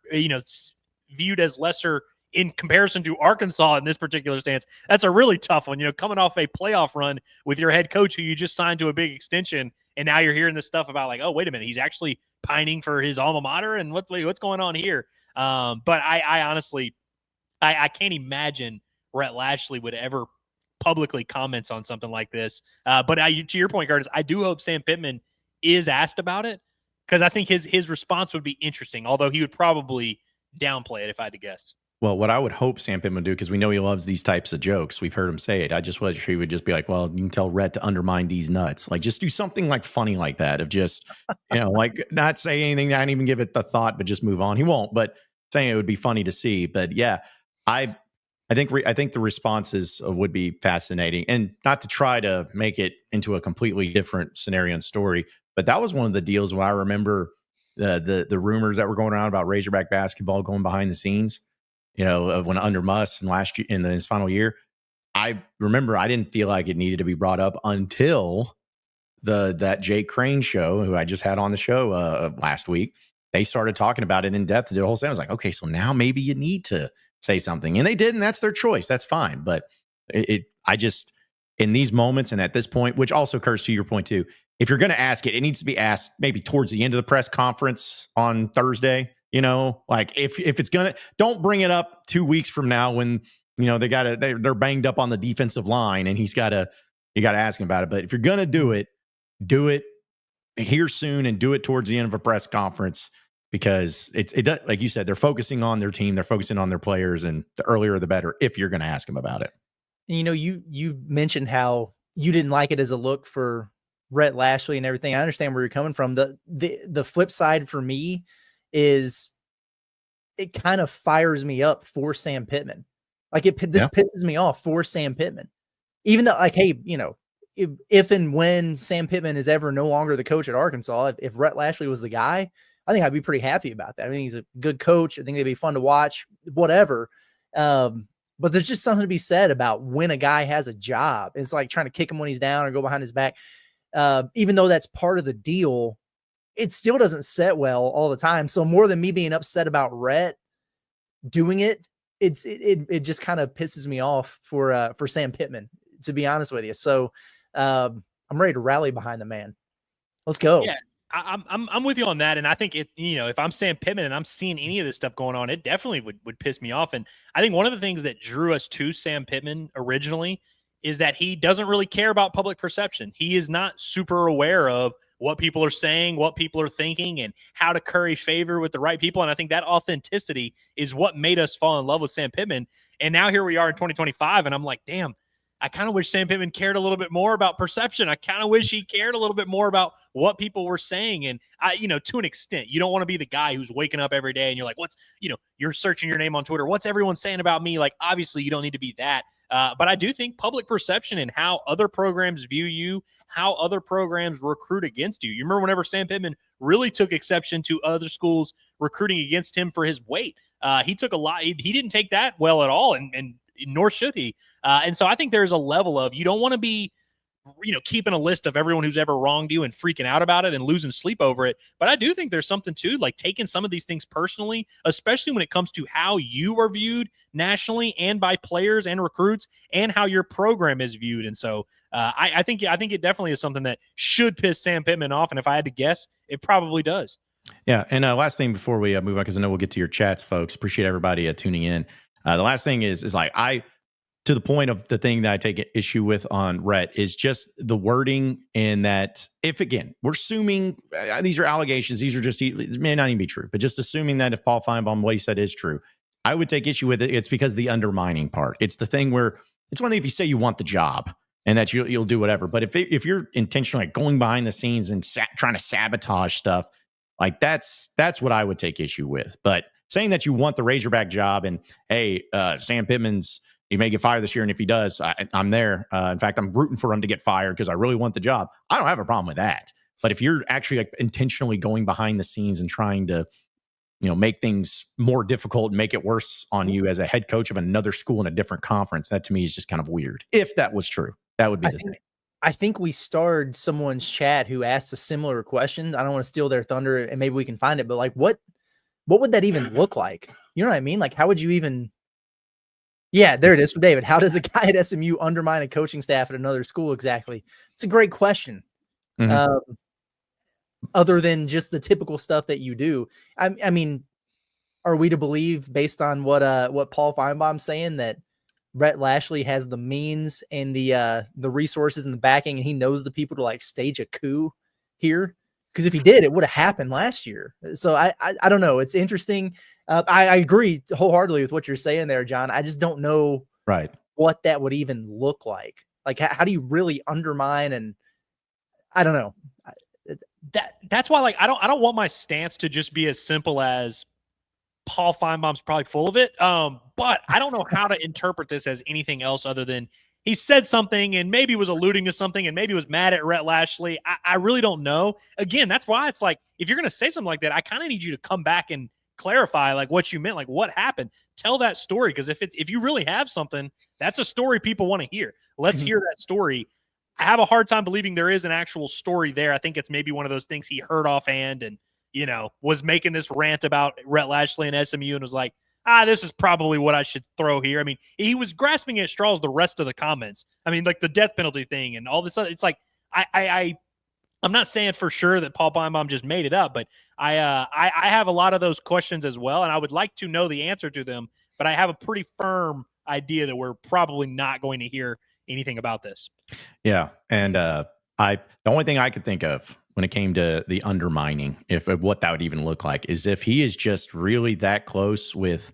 viewed as lesser in comparison to Arkansas in this particular stance, that's a really tough one. Coming off a playoff run with your head coach who you just signed to a big extension, and now you're hearing this stuff about like, oh, wait a minute, he's actually pining for his alma mater, and what's going on here? But I honestly, I can't imagine Rhett Lashlee would ever publicly comment on something like this. But to your point, Curtis, I do hope Sam Pittman is asked about it, because I think his response would be interesting, although he would probably downplay it if I had to guess. Well, what I would hope Sam Pittman would do, because we know he loves these types of jokes. We've heard him say it. I just wish he would just be like, well, you can tell Rhett to undermine these nuts. Like, just do something like funny like that, of just, like not say anything, not even give it the thought, but just move on. He won't, but saying it would be funny to see. But yeah, I think the responses would be fascinating, and not to try to make it into a completely different scenario and story. But that was one of the deals when I remember the rumors that were going around about Razorback basketball going behind the scenes. When under Muss and last year in his final year, I remember I didn't feel like it needed to be brought up until that Jake Crane show, who I just had on the show last week. They started talking about it in depth. The whole thing. I was like, okay, so now maybe you need to say something, and they did, and that's their choice. That's fine. But I just in these moments and at this point, which also occurs to your point too, if you're going to ask it, it needs to be asked maybe towards the end of the press conference on Thursday. Like if it's gonna, don't bring it up 2 weeks from now when they're banged up on the defensive line and you gotta ask him about it. But if you're gonna do it here soon and do it towards the end of a press conference, because it does, like you said, they're focusing on their team, they're focusing on their players, and the earlier the better if you're gonna ask them about it. You mentioned how you didn't like it as a look for Rhett Lashlee and everything. I understand where you're coming from. The flip side for me is it kind of fires me up for Sam Pittman. Like this pisses me off for Sam Pittman, even though like, hey, if and when Sam Pittman is ever no longer the coach at Arkansas, if Rhett Lashlee was the guy, I think I'd be pretty happy about that. I think he's a good coach. I think they'd be fun to watch, whatever. But there's just something to be said about when a guy has a job. It's like trying to kick him when he's down or go behind his back. Even though that's part of the deal, it still doesn't set well all the time. So more than me being upset about Rhett doing it, it just kind of pisses me off for Sam Pittman, to be honest with you. So I'm ready to rally behind the man. Let's go. Yeah, I'm with you on that. And I think if I'm Sam Pittman and I'm seeing any of this stuff going on, it definitely would piss me off. And I think one of the things that drew us to Sam Pittman originally is that he doesn't really care about public perception. He is not super aware of what people are saying, what people are thinking, and how to curry favor with the right people. And I think that authenticity is what made us fall in love with Sam Pittman. And now here we are in 2025, and I'm like, damn, I kind of wish Sam Pittman cared a little bit more about perception. I kind of wish he cared a little bit more about what people were saying. And to an extent, you don't want to be the guy who's waking up every day and you're like, you're searching your name on Twitter. What's everyone saying about me? Like, obviously you don't need to be that. But I do think public perception and how other programs view you, how other programs recruit against you. You remember whenever Sam Pittman really took exception to other schools recruiting against him for his weight. He took a lot. He didn't take that well at all, and nor should he. And so I think there's a level of, you don't want to be keeping a list of everyone who's ever wronged you and freaking out about it and losing sleep over it. But I do think there's something to like taking some of these things personally, especially when it comes to how you are viewed nationally and by players and recruits, and how your program is viewed. And so I think it definitely is something that should piss Sam Pittman off. And if I had to guess, it probably does. Yeah. And last thing before we move on, because I know we'll get to your chats, folks. Appreciate everybody tuning in. The last thing is like, to the point of the thing that I take issue with on Rhett is just the wording in that if, again, we're assuming these are allegations, these are just, it may not even be true, but just assuming that if Paul Finebaum, what he said is true, I would take issue with it. It's because the undermining part. It's the thing where it's one thing if you say you want the job and that you'll do whatever. But if you're intentionally like going behind the scenes and trying to sabotage stuff, like that's what I would take issue with. But saying that you want the Razorback job and, hey, Sam Pittman's, he may get fired this year, and if he does, I'm there. In fact, I'm rooting for him to get fired because I really want the job. I don't have a problem with that. But if you're actually like intentionally going behind the scenes and trying to, make things more difficult and make it worse on you as a head coach of another school in a different conference, that to me is just kind of weird. If that was true, that would be the thing. I think we starred someone's chat who asked a similar question. I don't want to steal their thunder, and maybe we can find it. But like, what would that even look like? You know what I mean? Like, how would you even? Yeah, there it is for David. How does a guy at SMU undermine a coaching staff at another school exactly? It's a great question. Mm-hmm. Other than just the typical stuff that you do. I mean, are we to believe based on what Paul Finebaum's saying that Brett Lashlee has the means and the resources and the backing, and he knows the people to like stage a coup here? Because if he did, it would have happened last year. So I don't know. It's interesting. I agree wholeheartedly with what you're saying there, John. I just don't know what that would even look like. Like, how do you really undermine? And I don't know. That's why, like, I don't want my stance to just be as simple as Paul Finebaum's probably full of it. But I don't know how to interpret this as anything else other than he said something and maybe was alluding to something and maybe was mad at Rhett Lashlee. I really don't know. Again, that's why it's like, if you're going to say something like that, I kind of need you to come back and clarify like what you meant, like what happened. Tell that story, because if you really have something, that's a story people want to hear. Let's hear that story. I have a hard time believing there is an actual story there. I think it's maybe one of those things he heard offhand and, was making this rant about Rhett Lashlee and SMU and was like, this is probably what I should throw here. I mean, he was grasping at straws the rest of the comments. I mean, like the death penalty thing and all this other, it's like, I'm not saying for sure that Paul Finebaum just made it up, but I have a lot of those questions as well, and I would like to know the answer to them, but I have a pretty firm idea that we're probably not going to hear anything about this. Yeah, and the only thing I could think of when it came to the undermining, if what that would even look like, is if he is just really that close with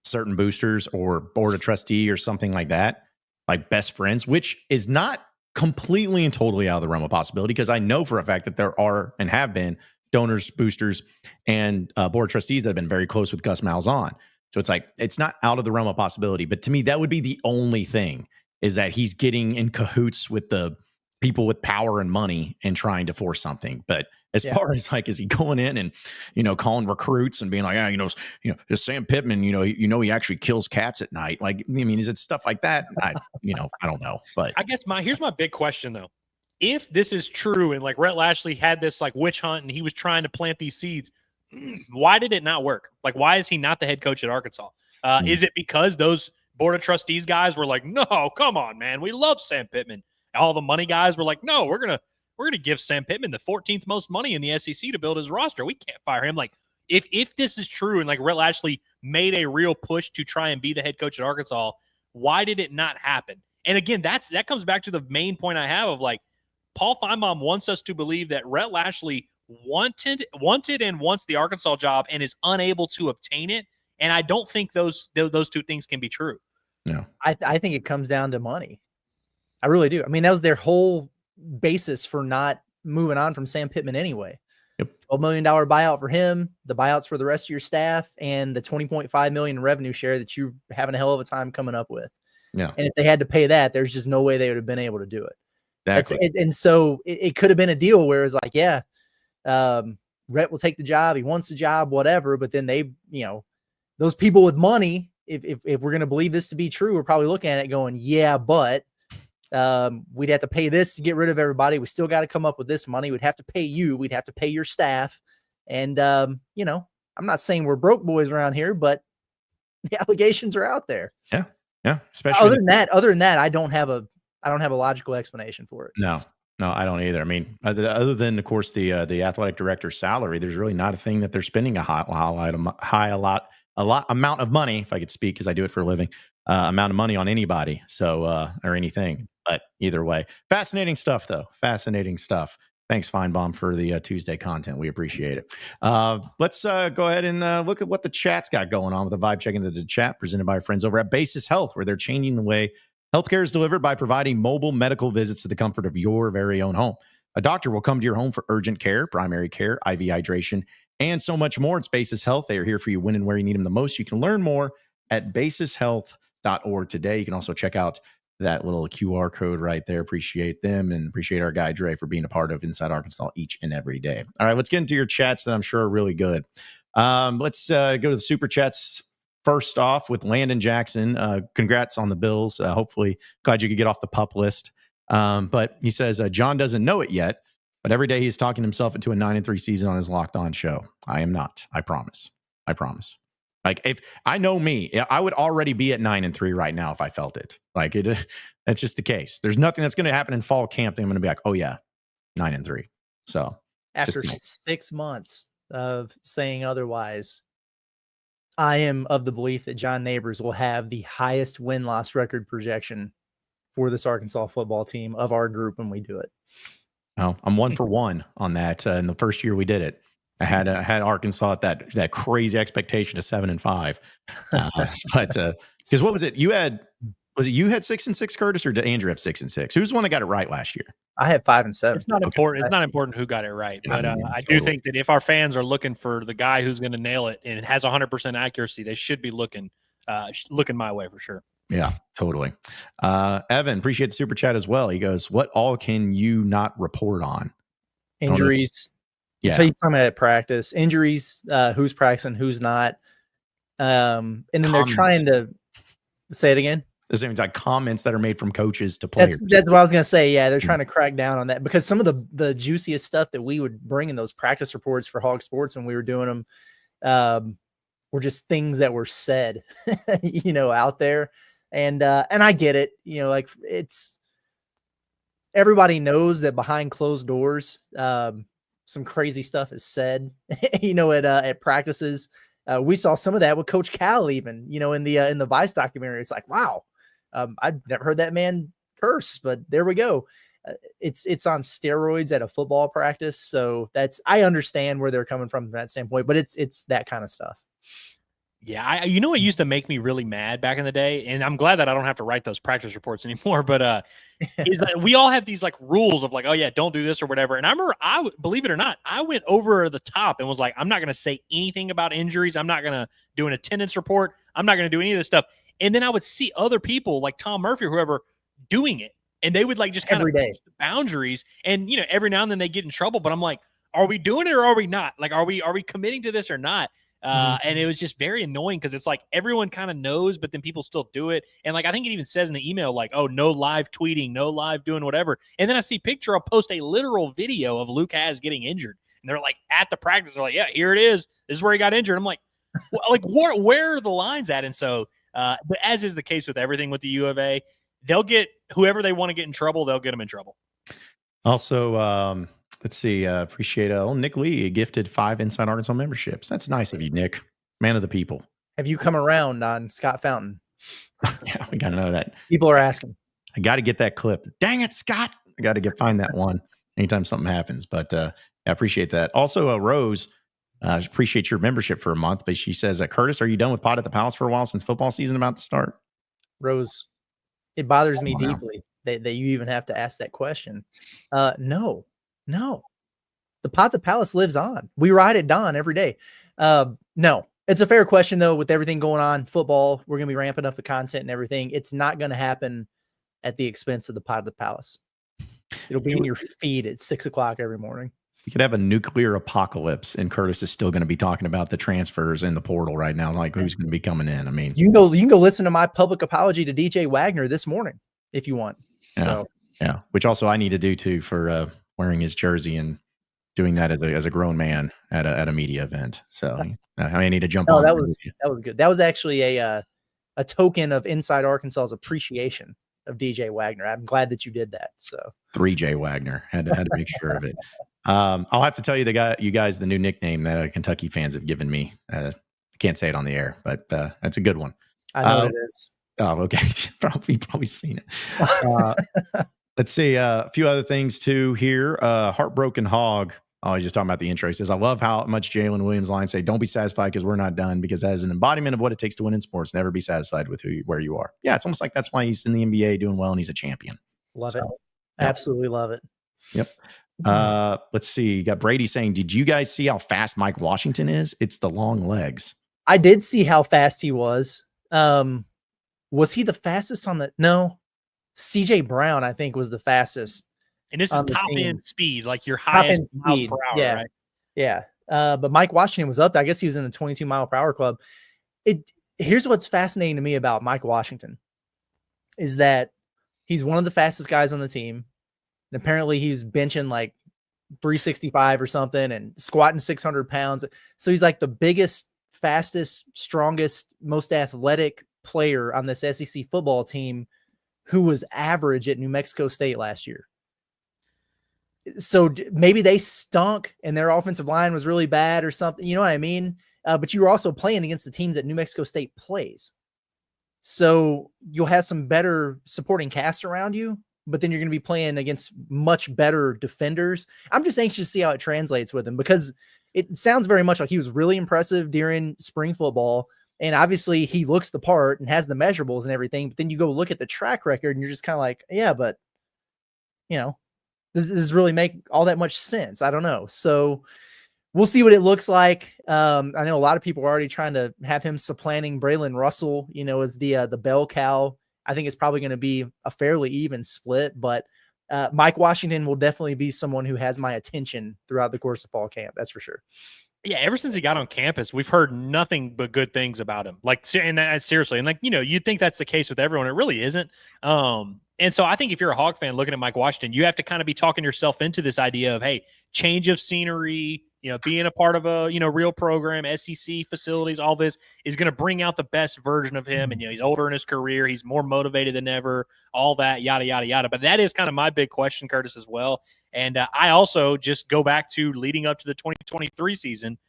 certain boosters or board of trustee or something like that, like best friends, which is not completely and totally out of the realm of possibility, because I know for a fact that there are and have been donors, boosters, and board trustees that have been very close with Gus Malzahn. So it's like, it's not out of the realm of possibility. But to me, that would be the only thing, is that he's getting in cahoots with the people with power and money and trying to force something. But as far as like, is he going in and, calling recruits and being like, just Sam Pittman, he actually kills cats at night. Like, I mean, is it stuff like that? I don't know. But I guess here's my big question though. If this is true and like Rhett Lashlee had this like witch hunt and he was trying to plant these seeds, why did it not work? Like, why is he not the head coach at Arkansas? Is it because those board of trustees guys were like, no, come on, man, we love Sam Pittman. All the money guys were like, no, we're gonna give Sam Pittman the 14th most money in the SEC to build his roster. We can't fire him. Like, if this is true and like Rhett Lashlee made a real push to try and be the head coach at Arkansas, why did it not happen? And again, that comes back to the main point I have of like, Paul Finebaum wants us to believe that Rhett Lashlee wanted and wants the Arkansas job and is unable to obtain it. And I don't think those two things can be true. No, I think it comes down to money. I really do. I mean, that was their whole basis for not moving on from Sam Pittman anyway. Yep. $12 million buyout for him, the buyouts for the rest of your staff, and the $20.5 million revenue share that you're having a hell of a time coming up with. Yeah. And if they had to pay that, there's just no way they would have been able to do it. Exactly. And so it could have been a deal where it's like, Rhett will take the job. He wants the job, whatever. But then they, those people with money, if we're going to believe this to be true, we're probably looking at it going, yeah, but we'd have to pay this to get rid of everybody. We still got to come up with this money. We'd have to pay you. We'd have to pay your staff. And, I'm not saying we're broke boys around here, but the allegations are out there. Yeah. Yeah. Especially other than that, I don't have a logical explanation for it. No, I don't either. I mean, other than of course the athletic director's salary, there's really not a thing that they're spending a amount of money, if I could speak, because I do it for a living, amount of money on anybody. So, or anything, but either way, fascinating stuff though. Fascinating stuff. Thanks, Finebaum, for the Tuesday content. We appreciate it. Let's go ahead and look at what the chat's got going on with the vibe check into the chat presented by our friends over at Basis Health, where they're changing the way healthcare is delivered by providing mobile medical visits to the comfort of your very own home. A doctor will come to your home for urgent care, primary care, IV hydration, and so much more. It's Basis Health. They are here for you when and where you need them the most. You can learn more at basishealth.org today. You can also check out that little QR code right there. Appreciate them and appreciate our guy Dre for being a part of Inside Arkansas each and every day. All right, let's get into your chats that I'm sure are really good. Let's go to the super chats first off with Landon Jackson. Congrats on the Bills. Hopefully, glad you could get off the PUP list. But he says John doesn't know it yet, but every day he's talking himself into a 9-3 season on his Locked On show. I am not. I promise. I promise. Like, if I know me, I would already be at 9-3 right now if I felt it. Like, that's just the case. There's nothing that's going to happen in fall camp that I'm going to be like, oh yeah, 9-3. So after 6 months of saying otherwise, I am of the belief that John Neighbors will have the highest win-loss record projection for this Arkansas football team of our group when we do it. Oh, I'm 1 for 1 on that. In the first year we did it, I had Arkansas at that crazy expectation of 7-5. But because what was it? You had 6-6, Curtis, or did Andrew have 6-6? Who's the one that got it right last year? I had 5 and 7. It's not important. It's not important who got it right, but I do think that if our fans are looking for the guy who's going to nail it and it has 100% accuracy, they should be looking my way for sure. Yeah, totally. Evan, appreciate the super chat as well. He goes, "What all can you not report on?" Injuries. Yeah. Tell you something at practice. Injuries, who's practicing, who's not. And then they're trying to say it again. The same like comments that are made from coaches to players. That's what I was going to say. Yeah, they're trying to crack down on that because some of the juiciest stuff that we would bring in those practice reports for Hog Sports when we were doing them were just things that were said, out there. And I get it. Like it's everybody knows that behind closed doors, some crazy stuff is said, at practices. We saw some of that with Coach Cal, even, in the Vice documentary. It's like, wow, I've never heard that man curse, but there we go. It's on steroids at a football practice. So I understand where they're coming from that standpoint, but it's that kind of stuff. Yeah, what used to make me really mad back in the day, and I'm glad that I don't have to write those practice reports anymore, but is that we all have these like rules of like, oh yeah, don't do this or whatever. And I remember, believe it or not, I went over the top and was like, I'm not going to say anything about injuries. I'm not going to do an attendance report. I'm not going to do any of this stuff. And then I would see other people like Tom Murphy or whoever doing it, and they would like just kind of push the boundaries. And every now and then they get in trouble, but I'm like, are we doing it or are we not? Like, are we committing to this or not? And it was just very annoying because it's like everyone kind of knows, but then people still do it. And like I think it even says in the email, like, oh, no live tweeting, no live doing whatever. And then I see picture, I'll post a literal video of Luke Has getting injured. And they're like at the practice, they're like, yeah, here it is. This is where he got injured. I'm like, well, like where are the lines at? And so, but as is the case with everything with the U of A, they'll get whoever they want to get in trouble, they'll get them in trouble. Also, let's see. Appreciate Nick Lee gifted 5 Inside Arkansas memberships. That's nice of you, Nick. Man of the people. Have you come around on Scott Fountain? Yeah, we got to know that. People are asking. I got to get that clip. Dang it, Scott. I got to find that one anytime something happens. But I appreciate that. Also, Rose, appreciate your membership for a month. But she says, Curtis, are you done with Pod at the Palace for a while since football season about to start? Rose, it bothers me deeply that you even have to ask that question. No. The Pod at the Palace lives on. We ride at dawn every day. No, it's a fair question, though, with everything going on. Football, we're going to be ramping up the content and everything. It's not going to happen at the expense of the Pod at the Palace. It'll be in your feed at 6:00 every morning. You could have a nuclear apocalypse, and Curtis is still going to be talking about the transfers in the portal right now, like who's going to be coming in. I mean, you can go listen to my public apology to DJ Wagner this morning if you want. Yeah, which also I need to do too for wearing his jersey and doing that as a grown man at a media event. So I need to jump on. That was good. That was actually a token of Inside Arkansas's appreciation of DJ Wagner. I'm glad that you did that. So 3J Wagner had to make sure of it. I'll have to tell you the new nickname that Kentucky fans have given me. can't say it on the air, but that's a good one. I know it is. Oh, okay. Probably seen it. Let's see a few other things too here. Heartbroken Hog. Oh, he's just talking about the intro. He says, I love how much Jalen Williams' line say, don't be satisfied because we're not done, because that is an embodiment of what it takes to win in sports. Never be satisfied with where you are. Yeah, it's almost like that's why he's in the NBA doing well and he's a champion. Love it. Absolutely love it. Yep. Let's see. You got Brady saying, did you guys see how fast Mike Washington is? It's the long legs. I did see how fast he was. Was he the fastest on the? No. CJ Brown, I think, was the fastest. And this is top end speed, like your highest miles per hour, right? Yeah. But Mike Washington was up there. I guess he was in the 22 mile per hour club. Here's what's fascinating to me about Mike Washington is that he's one of the fastest guys on the team. And apparently he's benching like 365 or something and squatting 600 pounds. So he's like the biggest, fastest, strongest, most athletic player on this SEC football team who was average at New Mexico State last year. So maybe they stunk and their offensive line was really bad or something. You know what I mean? But you were also playing against the teams that New Mexico State plays. So you'll have some better supporting cast around you, but then you're going to be playing against much better defenders. I'm just anxious to see how it translates with him because it sounds very much like he was really impressive during spring football. And obviously he looks the part and has the measurables and everything. But then you go look at the track record and you're just kind of like, yeah, but you know, does really make all that much sense? I don't know. So we'll see what it looks like. I know a lot of people are already trying to have him supplanting Braylon Russell, you know, as the bell cow. I think it's probably going to be a fairly even split, but Mike Washington will definitely be someone who has my attention throughout the course of fall camp. That's for sure. Yeah, ever since he got on campus, we've heard nothing but good things about him. Like, and seriously, and like, you know, you'd think that's the case with everyone. It really isn't. And so I think if you're a Hog fan looking at Mike Washington, you have to kind of be talking yourself into this idea of, hey, change of scenery, you know, being a part of a, you know, real program, SEC facilities, all this is going to bring out the best version of him. And, you know, he's older in his career. He's more motivated than ever, all that, yada, yada, yada. But that is kind of my big question, Curtis, as well. And I also just go back to leading up to the 2023 season.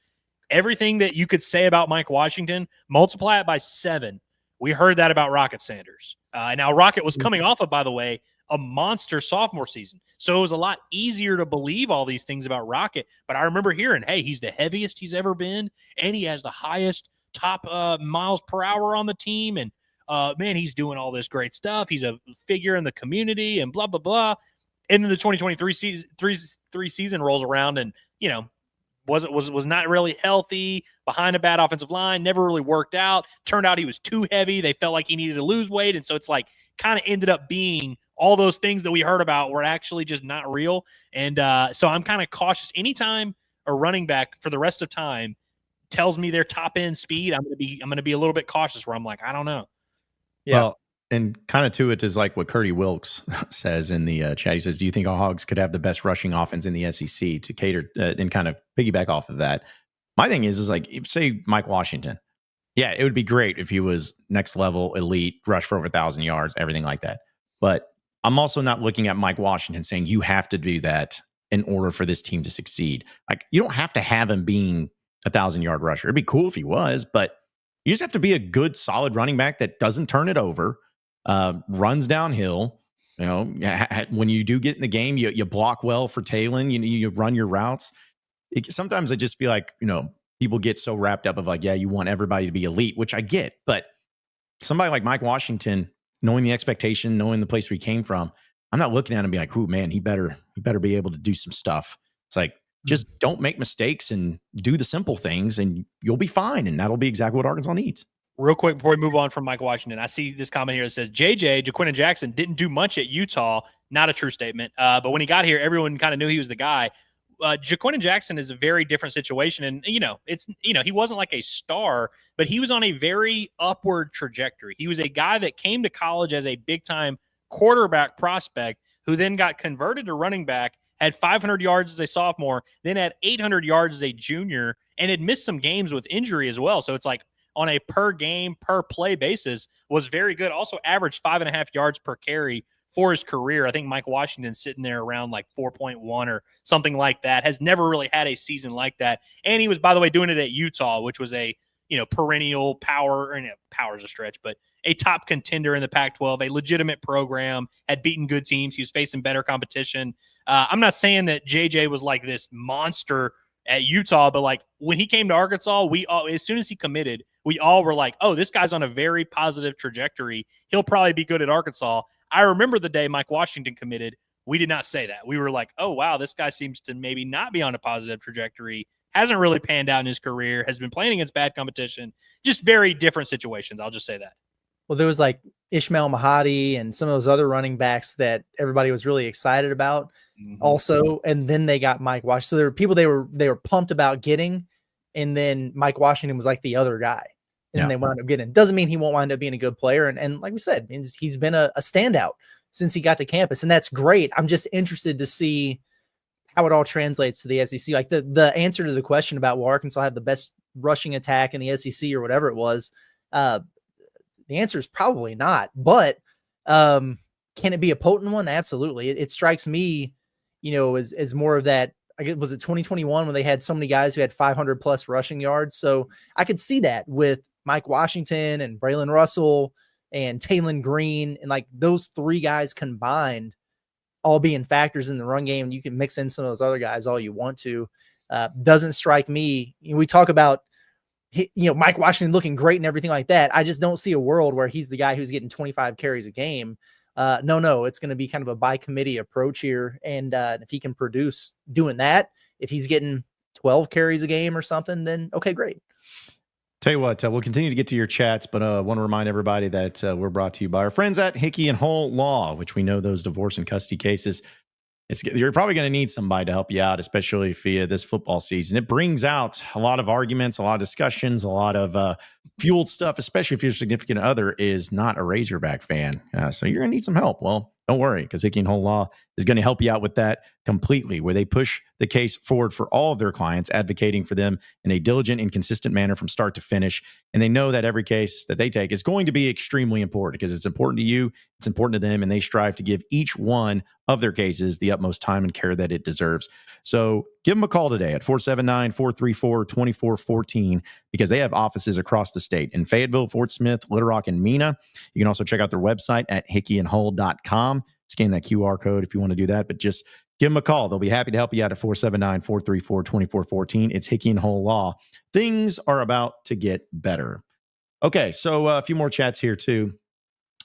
Everything that you could say about Mike Washington, multiply it by 7. We heard that about Rocket Sanders. Now, Rocket was coming off of, by the way, a monster sophomore season. So it was a lot easier to believe all these things about Rocket. But I remember hearing, hey, he's the heaviest he's ever been, and he has the highest top miles per hour on the team. And, man, he's doing all this great stuff. He's a figure in the community and blah, blah, blah. And then the 2023 season rolls around and, you know, was not really healthy, behind a bad offensive line, never really worked out. Turned out he was too heavy. They felt like he needed to lose weight. And so it's like kind of ended up being all those things that we heard about were actually just not real. And so I'm kind of cautious. Anytime a running back for the rest of time tells me their top end speed, I'm going to be a little bit cautious where I'm like, I don't know. Yeah. Well, and kind of to it is like what Curdy Wilkes says in the chat. He says, do you think our Hogs could have the best rushing offense in the SEC to cater and kind of piggyback off of that? My thing is like, if say Mike Washington, yeah, it would be great if he was next level, elite, rush for over 1,000 yards, everything like that. But I'm also not looking at Mike Washington saying you have to do that in order for this team to succeed. Like, you don't have to have him being 1,000-yard rusher. It'd be cool if he was, but you just have to be a good, solid running back that doesn't turn it over. Runs downhill. You know, when you do get in the game, you block well for tailing. You run your routes. Sometimes I just feel like, you know, people get so wrapped up of like, yeah, you want everybody to be elite, which I get. But somebody like Mike Washington, knowing the expectation, knowing the place we came from, I'm not looking at him and be like, "Ooh, man, he better be able to do some stuff." It's like, just don't make mistakes and do the simple things, and you'll be fine. And that'll be exactly what Arkansas needs. Real quick before we move on from Mike Washington, I see this comment here that says, Jaquinton Jackson didn't do much at Utah. Not a true statement. But when he got here, everyone kind of knew he was the guy. Jaquinton Jackson is a very different situation. And, you know, he wasn't like a star, but he was on a very upward trajectory. He was a guy that came to college as a big-time quarterback prospect who then got converted to running back, had 500 yards as a sophomore, then had 800 yards as a junior, and had missed some games with injury as well. So it's like, on a per game, per play basis, was very good. Also averaged 5.5 yards per carry for his career. I think Mike Washington's sitting there around like 4.1 or something like that. Has never really had a season like that. And he was, by the way, doing it at Utah, which was a perennial power, or power's a stretch, but a top contender in the Pac-12, a legitimate program, had beaten good teams. He was facing better competition. I'm not saying that JJ was like this monster at Utah, but like when he came to Arkansas, as soon as he committed, we all were like, oh, this guy's on a very positive trajectory. He'll probably be good at Arkansas. I remember the day Mike Washington committed. We did not say that. We were like, oh, wow, this guy seems to maybe not be on a positive trajectory. Hasn't really panned out in his career, has been playing against bad competition. Just very different situations. I'll just say that. Well, there was like Ishmael Mahadi and some of those other running backs that everybody was really excited about also. And then they got Mike Washington. So there were people they were pumped about getting. And then Mike Washington was like the other guy. And they wound up getting. Doesn't mean he won't wind up being a good player. And like we said, he's been a standout since he got to campus. And that's great. I'm just interested to see how it all translates to the SEC. Like the answer to the question about will Arkansas have the best rushing attack in the SEC or whatever it was, the answer is probably not. But can it be a potent one? Absolutely. It strikes me, as more of that. I guess, was it 2021 when they had so many guys who had 500 plus rushing yards? So I could see that with Mike Washington and Braylon Russell and Taylon Green, and like those three guys combined all being factors in the run game. You can mix in some of those other guys all you want to. Doesn't strike me. We talk about, Mike Washington looking great and everything like that. I just don't see a world where he's the guy who's getting 25 carries a game. No, it's going to be kind of a by committee approach here. And if he can produce doing that, if he's getting 12 carries a game or something, then okay, great. Tell you what, we'll continue to get to your chats, but I want to remind everybody that we're brought to you by our friends at Hickey and Hull Law, which we know those divorce and custody cases. You're probably going to need somebody to help you out, especially via this football season. It brings out a lot of arguments, a lot of discussions, a lot of fueled stuff, especially if your significant other is not a Razorback fan. So you're going to need some help. Well, don't worry, because Hickey and Hull Law is going to help you out with that completely, where they push the case forward for all of their clients, advocating for them in a diligent and consistent manner from start to finish. And they know that every case that they take is going to be extremely important because it's important to you, it's important to them, and they strive to give each one of their cases the utmost time and care that it deserves. So give them a call today at 479-434-2414 because they have offices across the state in Fayetteville, Fort Smith, Little Rock, and Mena. You can also check out their website at hickeyandhull.com. Scan that QR code if you want to do that, but just give them a call. They'll be happy to help you out at 479-434-2414. It's Hickey and Hull Law. Things are about to get better. Okay, so a few more chats here too.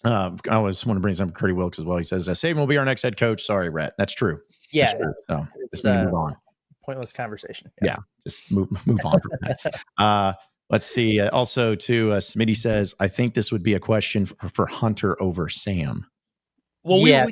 I just want to bring some Curdy Wilkes as well. He says, Saban will be our next head coach. Sorry, Rhett. That's true. Yeah. That's true. So just move on. Pointless conversation. Yeah, just move on from that. Let's see. Also, too, Smitty says, I think this would be a question for Hunter over Sam. Well, we were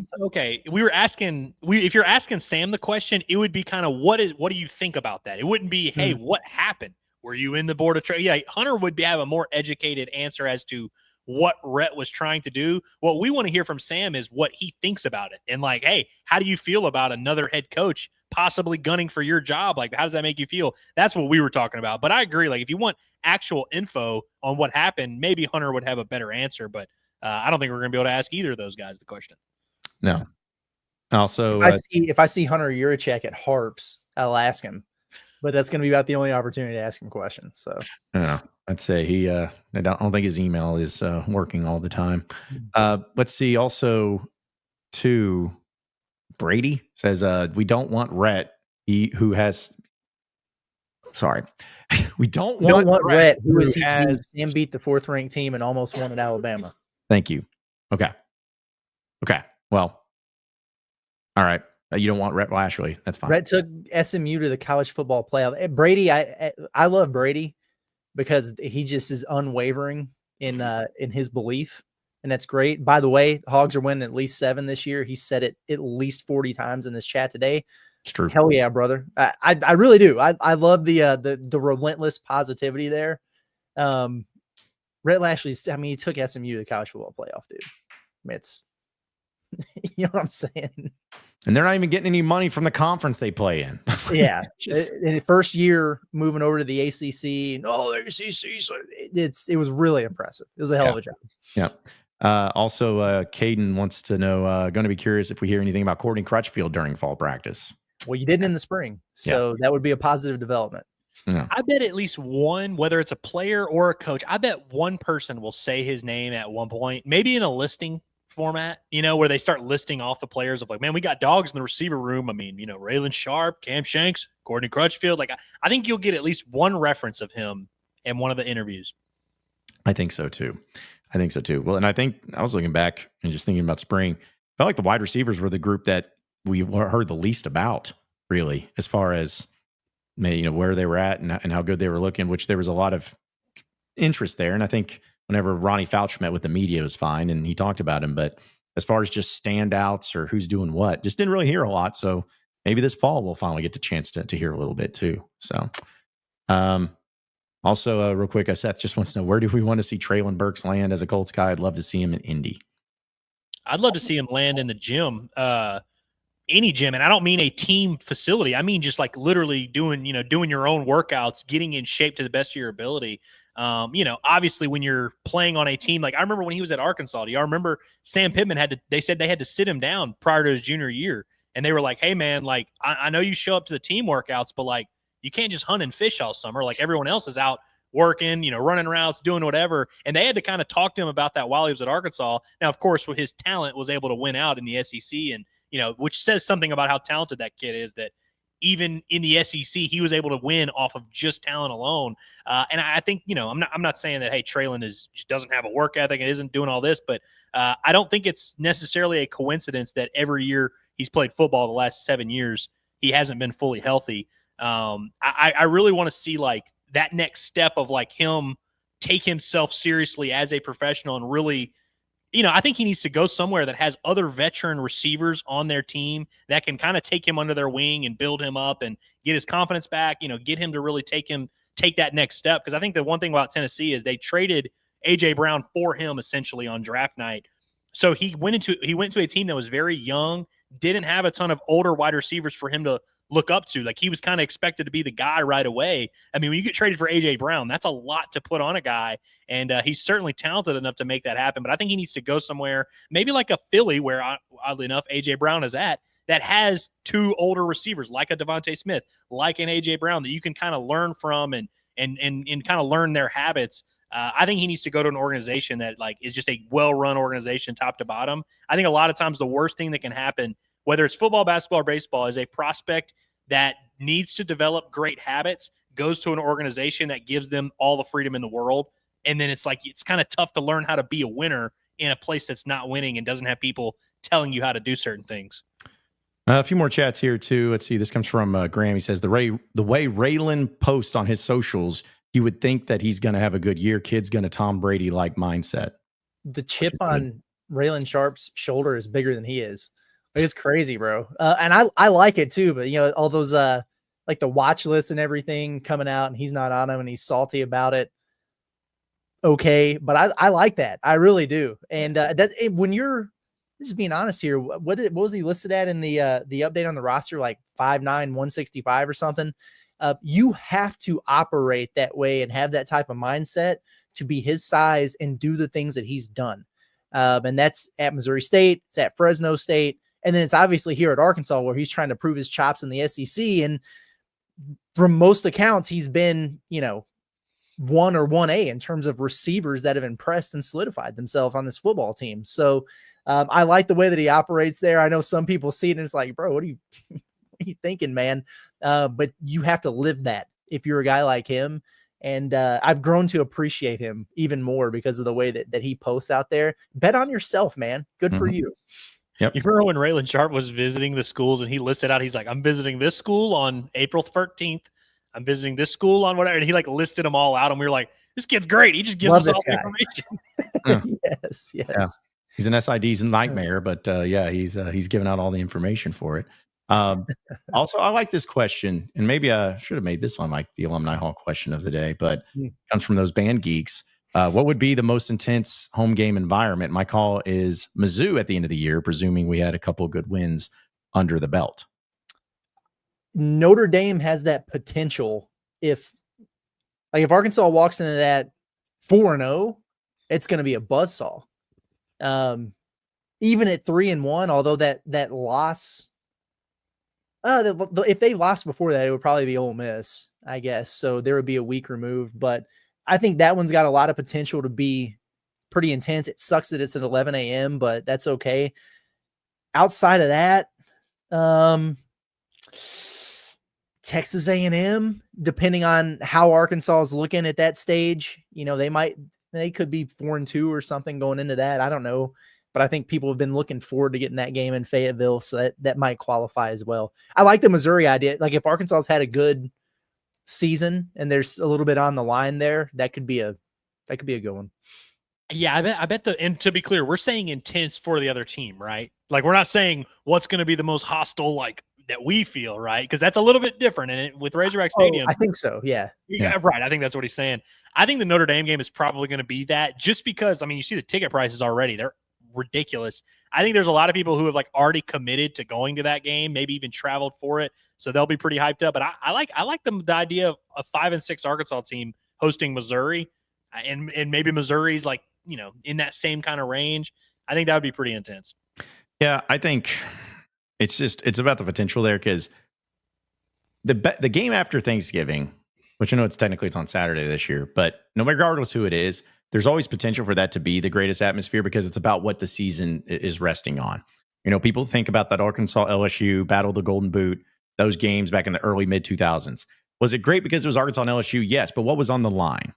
asking, if you're asking Sam the question, it would be kind of, what do you think about that? It wouldn't be, hey, what happened? Were you in the board of trade? Yeah, Hunter would have a more educated answer as to what Rhett was trying to do. What we want to hear from Sam is what he thinks about it. And like, hey, how do you feel about another head coach possibly gunning for your job? Like, how does that make you feel? That's what we were talking about. But I agree. Like, if you want actual info on what happened, maybe Hunter would have a better answer. But I don't think we're going to be able to ask either of those guys the question. No. Also, if I see Hunter Yurachek at Harps, I'll ask him. But that's going to be about the only opportunity to ask him questions. So, yeah, I'd say I don't think his email is working all the time. Let's see. Also, too, Brady says we don't want Rhett. We don't want Rhett, who Sam beat the 4th ranked team and almost won at Alabama. Thank you. Okay. Well, all right. You don't want Rhett Lashlee. That's fine. Rhett took SMU to the college football playoff. Brady, I love Brady because he just is unwavering in his belief, and that's great. By the way, Hogs are winning at least 7 this year. He said it at least 40 times in this chat today. It's true. Hell yeah, brother. I really do. I love the relentless positivity there. Rhett Lashlee, he took SMU to the college football playoff, dude. It's you know what I'm saying? And they're not even getting any money from the conference they play in. Yeah. In the first year moving over to the ACC, the ACC, it was really impressive. It was a hell of a job. Yeah. Also, Caden wants to know, going to be curious if we hear anything about Courtney Crutchfield during fall practice. Well, you didn't in the spring, so that would be a positive development. Yeah. I bet at least one, whether it's a player or a coach, I bet one person will say his name at one point, maybe in a listing format, where they start listing off the players of like, man, we got dogs in the receiver room. I mean, Raylan Sharp, Cam Shanks, Courtney Crutchfield. Like, I think you'll get at least one reference of him in one of the interviews. I think so too. Well, and I think I was looking back and just thinking about spring. I felt like the wide receivers were the group that we heard the least about, really, as far as where they were at and how good they were looking, which there was a lot of interest there. And I think whenever Ronnie Fouch met with the media, it was fine and he talked about him. But as far as just standouts or who's doing what, just didn't really hear a lot. So maybe this fall we'll finally get the chance to hear a little bit too. So, also, real quick, Seth just wants to know, where do we want to see Treylon Burks land as a Colts guy? I'd love to see him in Indy. I'd love to see him land in the gym, any gym. And I don't mean a team facility. I mean just like literally doing your own workouts, getting in shape to the best of your ability. Obviously when you're playing on a team, like I remember when he was at Arkansas, do y'all remember Sam Pittman they said they had to sit him down prior to his junior year. And they were like, hey man, like I know you show up to the team workouts, but like, you can't just hunt and fish all summer. Like everyone else is out working, running routes, doing whatever. And they had to kind of talk to him about that while he was at Arkansas. Now, of course, with his talent was able to win out in the SEC and, which says something about how talented that kid is, that even in the SEC, he was able to win off of just talent alone. And I think, I'm not saying that, hey, Treylon just doesn't have a work ethic and isn't doing all this, but I don't think it's necessarily a coincidence that every year he's played football the last 7 years, he hasn't been fully healthy. I really want to see like that next step of like him take himself seriously as a professional and really, I think he needs to go somewhere that has other veteran receivers on their team that can kind of take him under their wing and build him up and get his confidence back, get him to really take that next step. Cause I think the one thing about Tennessee is they traded AJ Brown for him essentially on draft night. So he went to a team that was very young, didn't have a ton of older wide receivers for him to look up to. Like he was kind of expected to be the guy right away. I mean, when you get traded for AJ Brown, that's a lot to put on a guy. And he's certainly talented enough to make that happen. But I think he needs to go somewhere, maybe like a Philly, where oddly enough, AJ Brown is at, that has two older receivers like a Devontae Smith, like an AJ Brown that you can kind of learn from and kind of learn their habits. I think he needs to go to an organization that like is just a well-run organization top to bottom. I think a lot of times the worst thing that can happen, whether it's football, basketball, or baseball, is a prospect that needs to develop great habits, goes to an organization that gives them all the freedom in the world. And then it's like, it's kind of tough to learn how to be a winner in a place that's not winning and doesn't have people telling you how to do certain things. A few more chats here too. Let's see. This comes from Graham. He says the way Raylan posts on his socials, you would think that he's going to have a good year. Kid's going to Tom Brady like mindset. The chip on Raylan Sharp's shoulder is bigger than he is. It's crazy, bro. And I like it too, but all those like the watch lists and everything coming out and he's not on them and he's salty about it. Okay. But I like that. I really do. And when you're just being honest here, what was he listed at in the update on the roster? Like 5'9", 165 or something. You have to operate that way and have that type of mindset to be his size and do the things that he's done. And that's at Missouri State. It's at Fresno State. And then it's obviously here at Arkansas where he's trying to prove his chops in the SEC. And from most accounts, he's been, 1 or 1A in terms of receivers that have impressed and solidified themselves on this football team. So I like the way that he operates there. I know some people see it and it's like, bro, what are you thinking, man? But you have to live that if you're a guy like him. And I've grown to appreciate him even more because of the way that he posts out there. Bet on yourself, man. Good for you. Yep. You remember when Raylan Sharp was visiting the schools and he listed out, he's like, I'm visiting this school on April 13th. I'm visiting this school on whatever. And he like listed them all out. And we were like, this kid's great. He just gives us all the information. Yes. Yeah. He's an SID's nightmare, but he's giving out all the information for it. Also, I like this question, and maybe I should have made this one like the Alumni Hall question of the day, but it comes from those band geeks. What would be the most intense home game environment? My call is Mizzou at the end of the year, presuming we had a couple of good wins under the belt. Notre Dame has that potential. If Arkansas walks into that 4-0, it's going to be a buzzsaw. Even at 3-1, although that loss If they lost before that, it would probably be Ole Miss, I guess. So there would be a week removed. But I think that one's got a lot of potential to be pretty intense. It sucks that it's at 11 a.m., but that's okay. Outside of that, Texas A&M, depending on how Arkansas is looking at that stage, they could be 4-2 or something going into that. I don't know. But I think people have been looking forward to getting that game in Fayetteville, so that might qualify as well. I like the Missouri idea. Like if Arkansas's had a good season and there's a little bit on the line there, that could be a good one. Yeah, I bet and to be clear, we're saying intense for the other team, right? Like we're not saying what's going to be the most hostile, like that we feel, right? Because that's a little bit different. And with Razorback Stadium, I think so. Yeah, right. I think that's what he's saying. I think the Notre Dame game is probably going to be that, just because you see the ticket prices already; they're ridiculous. I think there's a lot of people who have already committed to going to that game, maybe even traveled for it, so they'll be pretty hyped up. But I like the idea of a 5-6 Arkansas team hosting Missouri, and maybe Missouri's in that same kind of range. I think that would be pretty intense. Yeah, I think it's about the potential there, because the game after Thanksgiving, which I know it's on Saturday this year, but no, regardless who it is, there's always potential for that to be the greatest atmosphere, because it's about what the season is resting on. People think about that Arkansas LSU Battle of the Golden Boot, those games back in the early mid 2000s. Was it great because it was Arkansas and LSU? Yes, but what was on the line?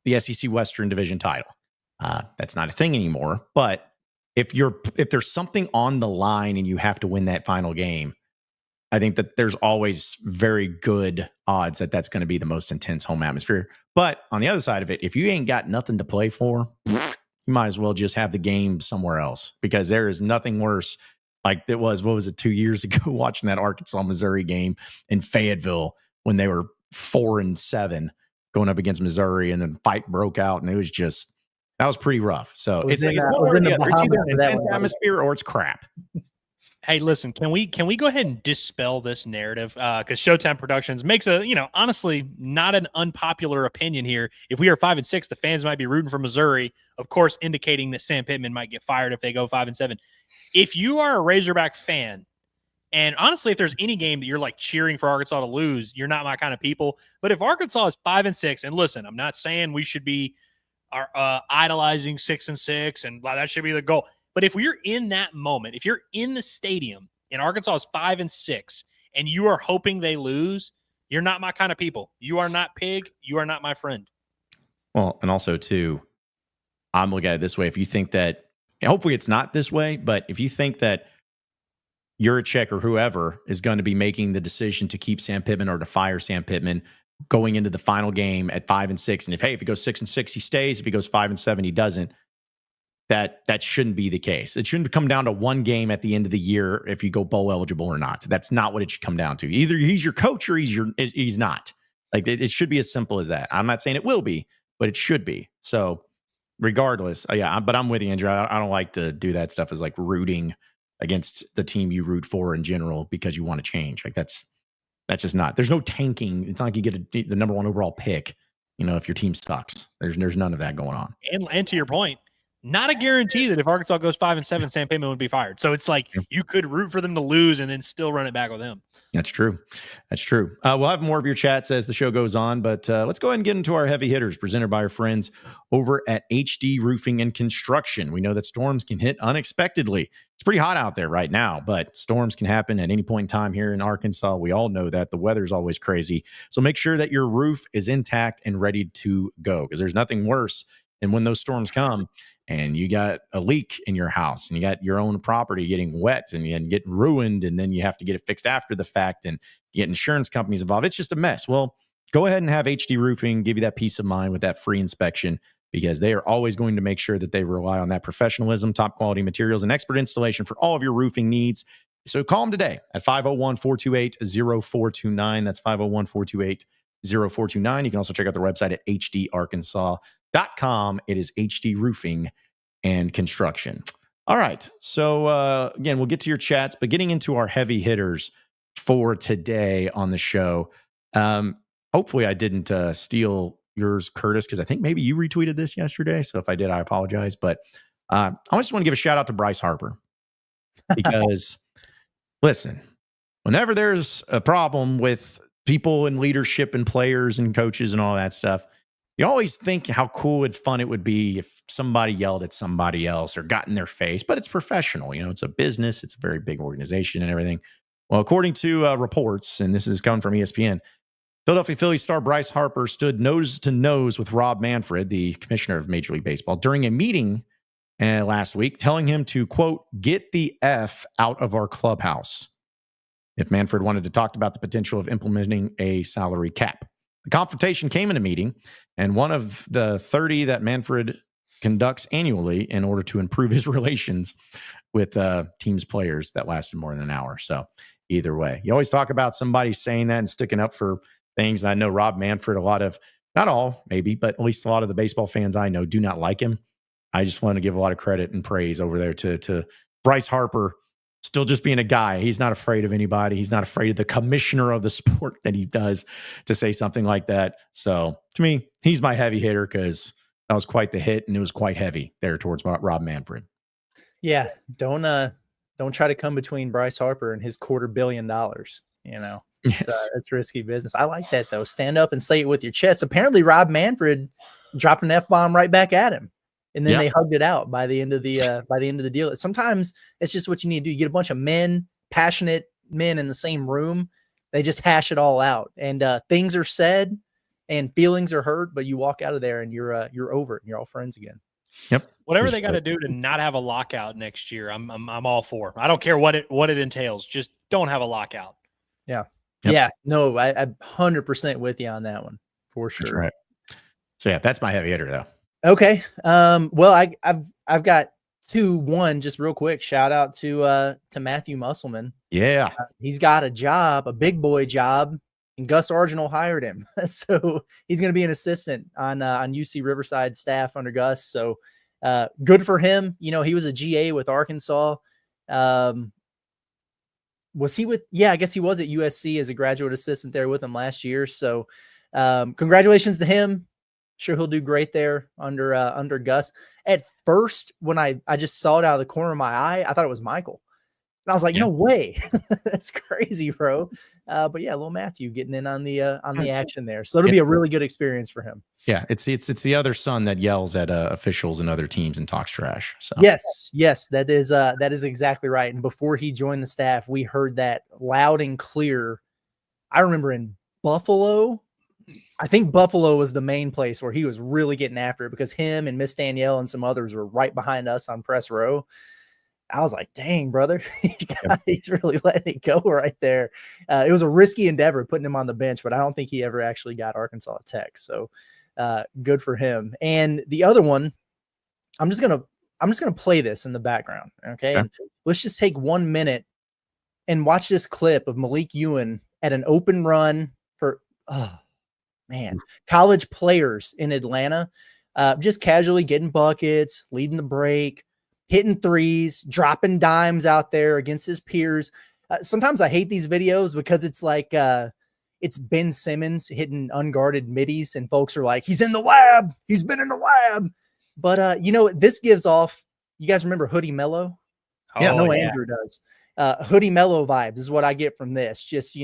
The SEC Western Division title. That's not a thing anymore. But if there's something on the line and you have to win that final game, I think that there's always very good odds that that's going to be the most intense home atmosphere. But on the other side of it, if you ain't got nothing to play for, you might as well just have the game somewhere else, because there is nothing worse. Like it was, 2 years ago, watching that Arkansas Missouri game in Fayetteville when they were 4-7 going up against Missouri, and then fight broke out, and that was pretty rough. So it's one or the other. It's either an intense atmosphere or it's crap. Hey, listen, can we go ahead and dispel this narrative? Because Showtime Productions makes honestly, not an unpopular opinion here. If we are 5-6, the fans might be rooting for Missouri, of course, indicating that Sam Pittman might get fired if they go 5-7. If you are a Razorback fan, and honestly, if there's any game that you're cheering for Arkansas to lose, you're not my kind of people. But if Arkansas is 5-6, and listen, I'm not saying we should be idolizing 6-6, and that should be the goal. But if we're in that moment, if you're in the stadium and Arkansas is 5-6 and you are hoping they lose, you're not my kind of people. You are not Pig. You are not my friend. Well, and also too, I'm looking at it this way. If you think that, hopefully it's not this way, but if you think that Juracek or whoever is going to be making the decision to keep Sam Pittman or to fire Sam Pittman going into the final game at 5-6, and if he goes 6-6, he stays. If he goes 5-7, he doesn't. That shouldn't be the case. It shouldn't come down to one game at the end of the year if you go bowl eligible or not. That's not what it should come down to. Either he's your coach or he's not. It should be as simple as that. I'm not saying it will be, but it should be. So regardless, but I'm with you, Andrew. I don't like to do that stuff as rooting against the team you root for in general because you want to change. That's just not. There's no tanking. It's not like you get the number one overall pick. If your team sucks, there's none of that going on. And to your point, not a guarantee that if Arkansas goes 5-7, Sam Pittman would be fired. So it's you could root for them to lose and then still run it back with him. That's true. We'll have more of your chats as the show goes on, but let's go ahead and get into our heavy hitters presented by our friends over at HD Roofing and Construction. We know that storms can hit unexpectedly. It's pretty hot out there right now, but storms can happen at any point in time here in Arkansas. We all know that the weather's always crazy. So make sure that your roof is intact and ready to go, because there's nothing worse than when those storms come and you got a leak in your house and you got your own property getting wet and getting ruined, and then you have to get it fixed after the fact and get insurance companies involved. It's just a mess. Well, go ahead and have HD Roofing give you that peace of mind with that free inspection, because they are always going to make sure that they rely on that professionalism, top quality materials, and expert installation for all of your roofing needs. So call them today at 501-428-0429. That's 501-428-0429. You can also check out their website at hdarkansas.com. It is HD Roofing and Construction. All right. So again, we'll get to your chats, but getting into our heavy hitters for today on the show. Hopefully I didn't steal yours, Curtis, because I think maybe you retweeted this yesterday. So if I did, I apologize. But I just want to give a shout out to Bryce Harper, because listen, whenever there's a problem with people and leadership and players and coaches and all that stuff, you always think how cool and fun it would be if somebody yelled at somebody else or got in their face, but it's professional. It's a business. It's a very big organization and everything. Well, according to reports, and this is coming from ESPN, Philadelphia Phillies star Bryce Harper stood nose to nose with Rob Manfred, the commissioner of Major League Baseball, during a meeting last week, telling him to, quote, get the F out of our clubhouse if Manfred wanted to talk about the potential of implementing a salary cap. The confrontation came in a meeting, and one of the 30 that Manfred conducts annually in order to improve his relations with teams' players that lasted more than an hour. So either way, you always talk about somebody saying that and sticking up for things. I know Rob Manfred, a lot of, not all maybe, but at least a lot of the baseball fans I know do not like him. I just want to give a lot of credit and praise over there to Bryce Harper, still just being a guy. He's not afraid of anybody. He's not afraid of the commissioner of the sport that he does to say something like that. So to me, he's my heavy hitter because that was quite the hit and it was quite heavy there towards Rob Manfred. Yeah. Don't try to come between Bryce Harper and his $250 million. It's risky business. I like that though. Stand up and say it with your chest. Apparently Rob Manfred dropped an F-bomb right back at him. And then they hugged it out by the end of the deal. Sometimes it's just what you need to do. You get a bunch of passionate men in the same room. They just hash it all out, and things are said, and feelings are hurt. But you walk out of there, and you're over it. And you're all friends again. Yep. Whatever they got to do to not have a lockout next year, I'm all for. I don't care what it entails. Just don't have a lockout. Yeah. Yep. Yeah. No, I'm 100% with you on that one for sure. That's right. So yeah, that's my heavy hitter though. Okay. Well, I've got 2-1 just real quick. Shout out to Matthew Musselman. Yeah. He's got a job, a big boy job, and Gus Argenal hired him. So he's going to be an assistant on UC Riverside staff under Gus. So good for him. He was a GA with Arkansas. Was he with? Yeah, I guess he was at USC as a graduate assistant there with him last year. So congratulations to him. Sure, he'll do great there under Gus. At first, when I just saw it out of the corner of my eye, I thought it was Michael. And I was like, no way. That's crazy, bro. But yeah, little Matthew getting in on the action there. So it'll be a really good experience for him. Yeah, it's the other son that yells at officials and other teams and talks trash. So yes, that is exactly right. And before he joined the staff, we heard that loud and clear. I remember in Buffalo. I think Buffalo was the main place where he was really getting after it because him and Miss Danielle and some others were right behind us on press row. I was like, dang, brother, he's really letting it go right there. It was a risky endeavor putting him on the bench, but I don't think he ever actually got Arkansas Tech. So good for him. And the other one, I'm just going to play this in the background. Okay. And let's just take 1 minute and watch this clip of Malik Ewan at an open run for, college players in Atlanta, just casually getting buckets, leading the break, hitting threes, dropping dimes out there against his peers. Sometimes I hate these videos because it's like it's Ben Simmons hitting unguarded middies and folks are like, he's in the lab. He's been in the lab. But this gives off, you guys remember Hoodie Mello? Yeah, Andrew does. Hoodie Mello vibes is what I get from this. Just,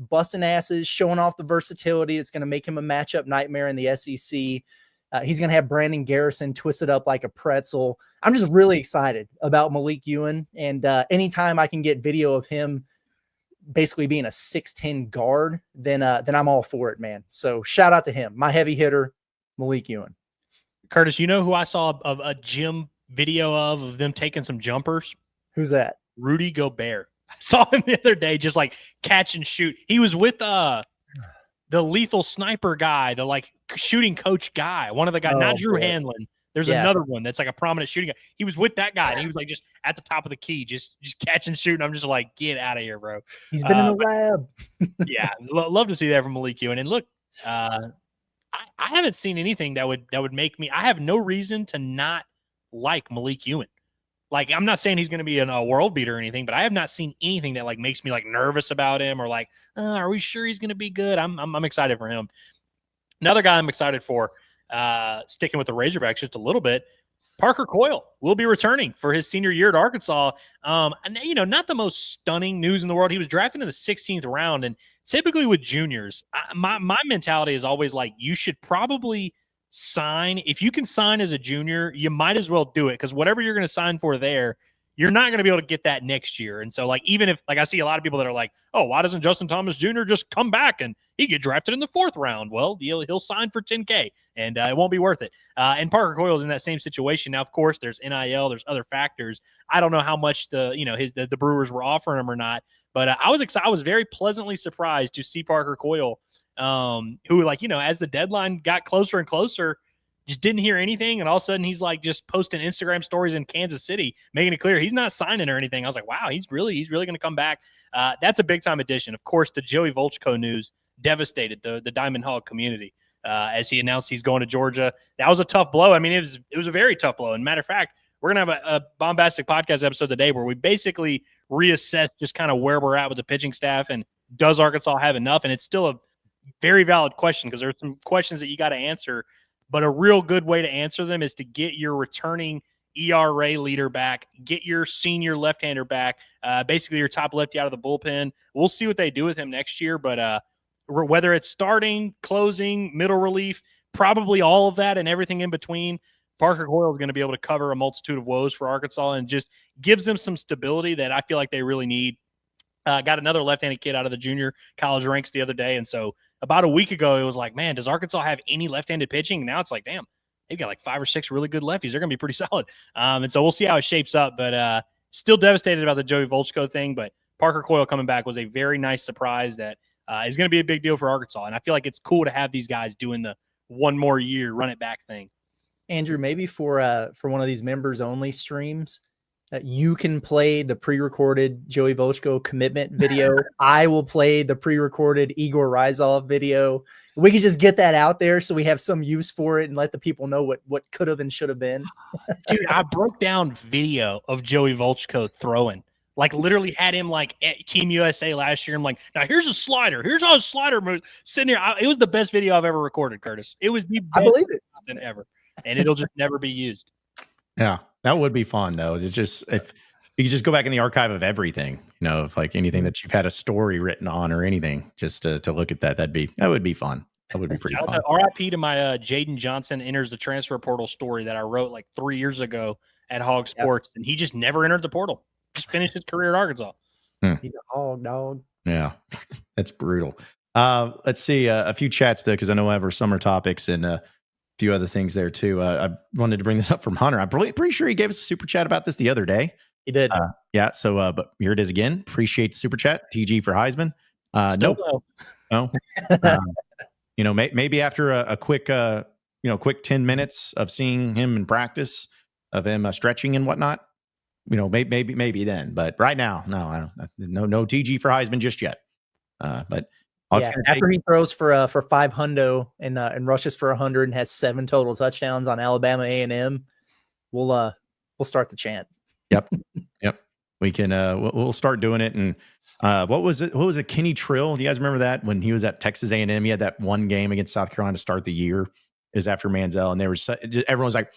busting asses, showing off the versatility. It's going to make him a matchup nightmare in the SEC. He's going to have Brandon Garrison twisted up like a pretzel. I'm just really excited about Malik Ewan. And anytime I can get video of him basically being a 6'10 guard, then I'm all for it, man. So shout out to him. My heavy hitter, Malik Ewan. Curtis, you know who I saw a gym video of them taking some jumpers? Who's that? Rudy Gobert. I saw him the other day, just like catch and shoot. He was with the lethal sniper guy, the like shooting coach guy, one of the guys, not Drew Hanlon. There's another one that's like a prominent shooting guy. He was with that guy, and he was like just at the top of the key, just catch and shoot. And I'm just like, get out of here, bro. He's been in the lab. Yeah, love to see that from Malik Ewan. And look, I haven't seen anything that would make me. I have no reason to not like Malik Ewan. Like, I'm not saying he's going to be a world beater or anything, but I have not seen anything that like makes me like nervous about him or like, are we sure he's going to be good? I'm excited for him. Another guy I'm excited for, sticking with the Razorbacks just a little bit, Parker Coyle will be returning for his senior year at Arkansas. And not the most stunning news in the world. He was drafted in the 16th round, and typically with juniors, my mentality is always like, you should probably sign. If you can sign as a junior, you might as well do it, because whatever you're going to sign for there, you're not going to be able to get that next year. And so, like, even if, like, I see a lot of people that are like, oh, why doesn't Justin Thomas Jr. just come back and he get drafted in the 4th round? Well, he'll sign for $10K, and it won't be worth it. And Parker Coyle is in that same situation. Now, of course, there's NIL, there's other factors. I don't know how much the Brewers were offering him or not, but I was excited. I was very pleasantly surprised to see Parker Coyle, who, like, as the deadline got closer and closer, just didn't hear anything, and all of a sudden he's like just posting Instagram stories in Kansas City, making it clear he's not signing or anything. I was like, wow, he's really going to come back. That's a big time addition. Of course, the Joey Volchko news devastated the Diamond Hog community as he announced he's going to Georgia. That was a tough blow. I mean, it was a very tough blow. And matter of fact, we're gonna have a bombastic podcast episode today where we basically reassess just kind of where we're at with the pitching staff and does Arkansas have enough? And it's still a very valid question, because there's some questions that you got to answer. But a real good way to answer them is to get your returning ERA leader back, get your senior left-hander back, basically your top lefty out of the bullpen. We'll see what they do with him next year, but whether it's starting, closing, middle relief, probably all of that and everything in between, Parker Coyle is going to be able to cover a multitude of woes for Arkansas and just gives them some stability that I feel like they really need. Got another left-handed kid out of the junior college ranks the other day, and so about a week ago, it was like, man, does Arkansas have any left-handed pitching? Now it's like, damn, they've got like 5 or 6 really good lefties. They're going to be pretty solid. And so we'll see how it shapes up, but still devastated about the Joey Volchko thing. But Parker Coyle coming back was a very nice surprise that is going to be a big deal for Arkansas. And I feel like it's cool to have these guys doing the one more year run it back thing. Andrew, maybe for one of these members only streams, you can play the pre-recorded Joey Volchko commitment video. I will play the pre-recorded Igor Rizov video. We can just get that out there so we have some use for it and let the people know what could have and should have been. Dude, I broke down video of Joey Volchko throwing. Like, literally had him like at Team USA last year. I'm like, now here's a slider. Here's how a slider moves. Sitting here, it was the best video I've ever recorded, Curtis. It was the best I believe it. than ever, and it'll just never be used. Yeah, that would be fun though. It's just, if you could just go back in the archive of everything, if like anything that you've had a story written on or anything, just to look at that would be fun. That would be pretty fun. RIP to my Jaden Johnson enters the transfer portal story that I wrote like 3 years ago at Hog Sports, and he just never entered the portal. Just finished his career at Arkansas. He's a hog dog. Yeah, that's brutal. Let's see a few chats though, because I know I have our summer topics and few other things there too. I wanted to bring this up from Hunter. I'm pretty sure he gave us a super chat about this the other day. He did. Yeah. So, but here it is again. Appreciate the super chat. TG for Heisman. No. Maybe after a quick, quick 10 minutes of seeing him in practice, of him stretching and whatnot, maybe then. But right now, no TG for Heisman just yet. But after he throws for 5 hundo and rushes for 100 and has 7 total touchdowns on Alabama A&M, we'll start the chant. Yep. We can we'll start doing it. And what was it? Kenny Trill? Do you guys remember that when he was at Texas A&M? He had that one game against South Carolina to start the year. It was after Manziel, and everyone was like,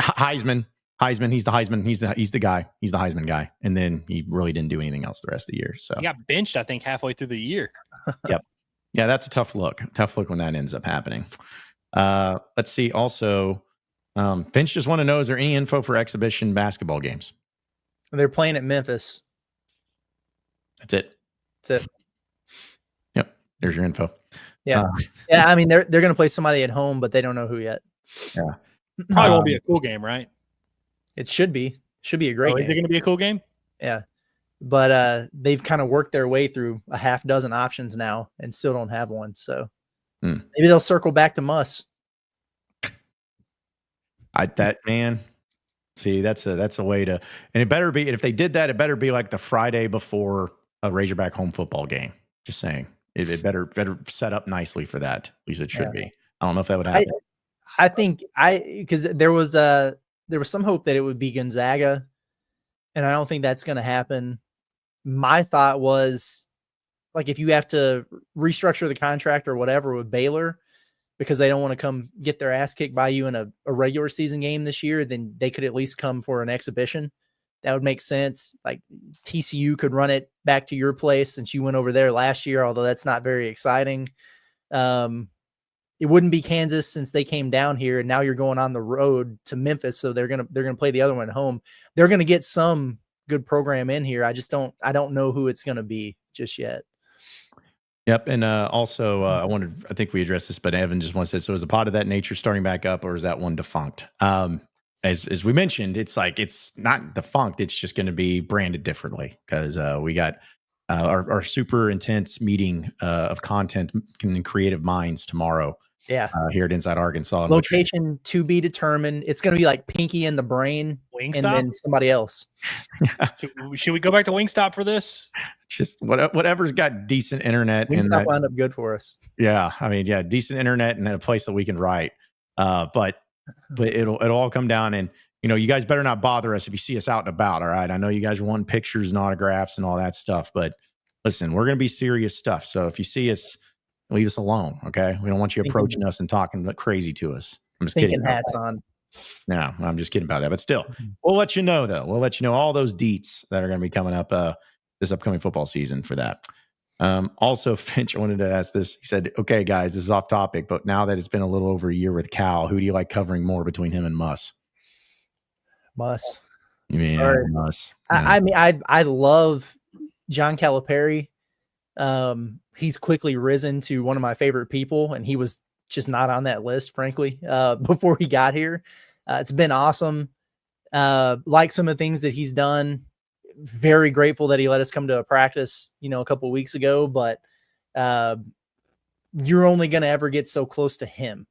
Heisman. He's the Heisman. He's the guy. He's the Heisman guy. And then he really didn't do anything else the rest of the year. So he got benched, I think, halfway through the year. Yep. Yeah, that's a tough look. Tough look when that ends up happening. Let's see. Also, Finch just want to know, is there any info for exhibition basketball games? They're playing at Memphis. That's it. Yep. There's your info. Yeah. Yeah. I mean, they're going to play somebody at home, but they don't know who yet. Yeah. Probably won't be a cool game, right? It should be. Should be a great game. Is it going to be a cool game? Yeah. But they've kind of worked their way through a half dozen options now and still don't have one. So maybe they'll circle back to Muss. See, that's a way to, and it better be, if they did that, it better be like the Friday before a Razorback home football game. Just saying, it better set up nicely for that. At least it should be. I don't know if that would happen. I think because there was some hope that it would be Gonzaga, and I don't think that's going to happen. My thought was, like, if you have to restructure the contract or whatever with Baylor, because they don't want to come get their ass kicked by you in a regular season game this year, then they could at least come for an exhibition. That would make sense. Like TCU could run it back to your place since you went over there last year, although that's not very exciting. It wouldn't be Kansas since they came down here, and now you're going on the road to Memphis, so they're gonna play the other one at home. They're gonna get some good program in here. I don't know who it's gonna be just yet. Yep, and also I think we addressed this, but Evan just wants to say, so is the pod of that nature starting back up, or is that one defunct? As we mentioned, it's not defunct. It's just going to be branded differently because we got our super intense meeting of content and creative minds tomorrow. Yeah, here at Inside Arkansas. Location to be determined. It's going to be like Pinky in the Brain, Wingstop? And then somebody else. Should we go back to Wingstop for this? Just whatever's got decent internet. Wingstop wound up good for us. Yeah, I mean, yeah, decent internet and a place that we can write. But it'll all come down, and you guys better not bother us if you see us out and about. All right, I know you guys want pictures and autographs and all that stuff, but listen, we're going to be serious stuff. So if you see us, leave us alone, okay? We don't want you approaching us and talking crazy to to I'm just kidding. Hats on. No, I'm just kidding about that. But still, we'll let you know, though. We'll let you know all those deets that are going to be coming up this upcoming football season for that. Also, Finch, I wanted to ask this. He said, okay, guys, this is off topic, but now that it's been a little over a year with Cal, who do you like covering more between him and Muss? Muss. You mean Muss? Yeah. I mean, I love John Calipari. He's quickly risen to one of my favorite people, and he was just not on that list, frankly, before he got here. It's been awesome. Like some of the things that he's done. Very grateful that he let us come to a practice, a couple of weeks ago, but you're only going to ever get so close to him.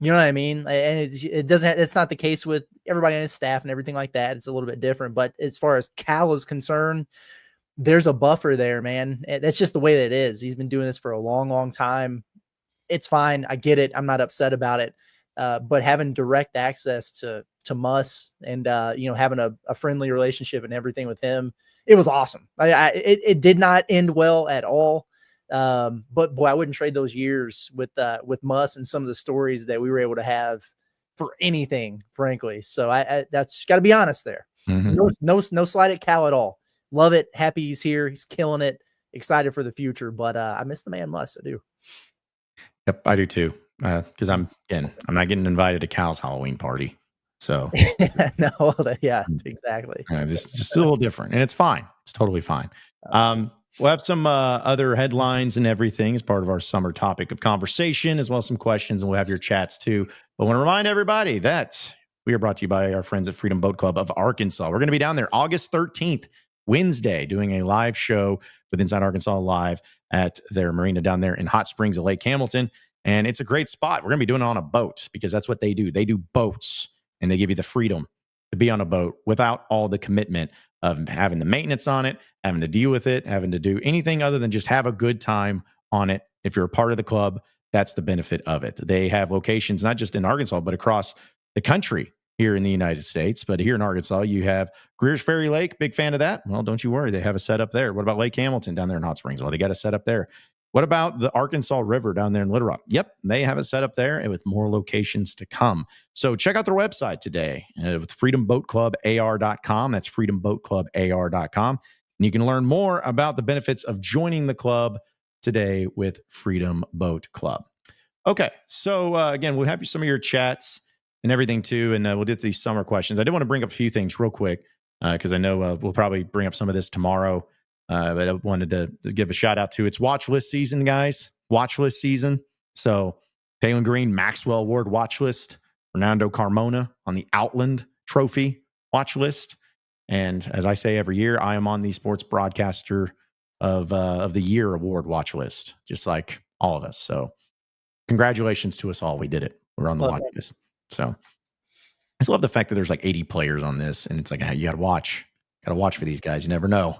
You know what I mean? And it's not the case with everybody on his staff and everything like that. It's a little bit different, but as far as Cal is concerned, there's a buffer there, man. That's just the way that it is. He's been doing this for a long, long time. It's fine. I get it. I'm not upset about it. But having direct access to Muss and, having a friendly relationship and everything with him, it was awesome. It did not end well at all. But boy, I wouldn't trade those years with Muss and some of the stories that we were able to have for anything, frankly. So that's got to be honest there. Mm-hmm. No slight at Cal at all. Love it. Happy he's here. He's killing it. Excited for the future. But I miss the man Muss. I do. Yep, I do too. Because I'm not getting invited to Cal's Halloween party. So no, yeah, exactly. Just a little different, and it's fine. It's totally fine. We'll have some other headlines and everything as part of our summer topic of conversation, as well as some questions, and we'll have your chats too. But I want to remind everybody that we are brought to you by our friends at Freedom Boat Club of Arkansas. We're going to be down there August 13th, Wednesday, doing a live show with Inside Arkansas Live at their marina down there in Hot Springs at Lake Hamilton. And it's a great spot. We're going to be doing it on a boat because that's what they do. They do boats, and they give you the freedom to be on a boat without all the commitment of having the maintenance on it, having to deal with it, having to do anything other than just have a good time on it. If you're a part of the club, that's the benefit of it. They have locations not just in Arkansas, but across the country here in the United States. But here in Arkansas, you have Greer's Ferry Lake. Big fan of that. Well, don't you worry. They have a setup there. What about Lake Hamilton down there in Hot Springs? Well, they got a setup there. What about the Arkansas River down there in Little Rock? Yep, they have it set up there and with more locations to come. So check out their website today with freedomboatclubar.com. That's freedomboatclubar.com. And you can learn more about the benefits of joining the club today with Freedom Boat Club. Okay, so again, we'll have some of your chats and everything too, and we'll get to these summer questions. I did want to bring up a few things real quick because I know we'll probably bring up some of this tomorrow. But I wanted to give a shout out to it's watch list season, guys. Watch list season. So Taylor Green Maxwell Award watch list, Fernando Carmona on the Outland Trophy watch list. And as I say every year, I am on the Sports Broadcaster of the Year award watch list, just like all of us. So congratulations to us all. We did it. We're on the watch list. So I just love the fact that there's like 80 players on this, and it's like, hey, you got to watch for these guys. You never know.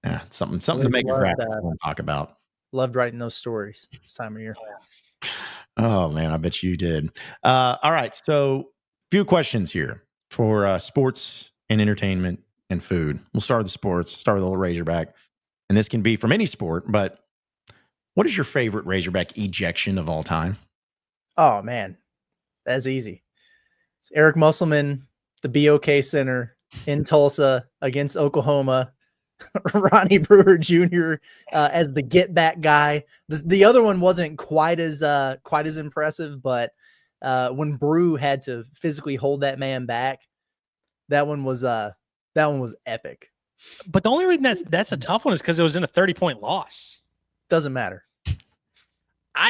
Yeah, something to make a graphic talk about. Loved writing those stories this time of year. Oh man, I bet you did. All right, so few questions here for sports and entertainment and food. We'll start with the sports. Start with a little Razorback, and this can be from any sport. But what is your favorite Razorback ejection of all time? Oh man, that's easy. It's Eric Musselman, the BOK Center in Tulsa against Oklahoma. Ronnie Brewer Jr. As the get back guy. The other one wasn't quite as impressive, but when Brew had to physically hold that man back, that one was epic. But the only reason that's a tough one is because it was in a 30-point loss. Doesn't matter.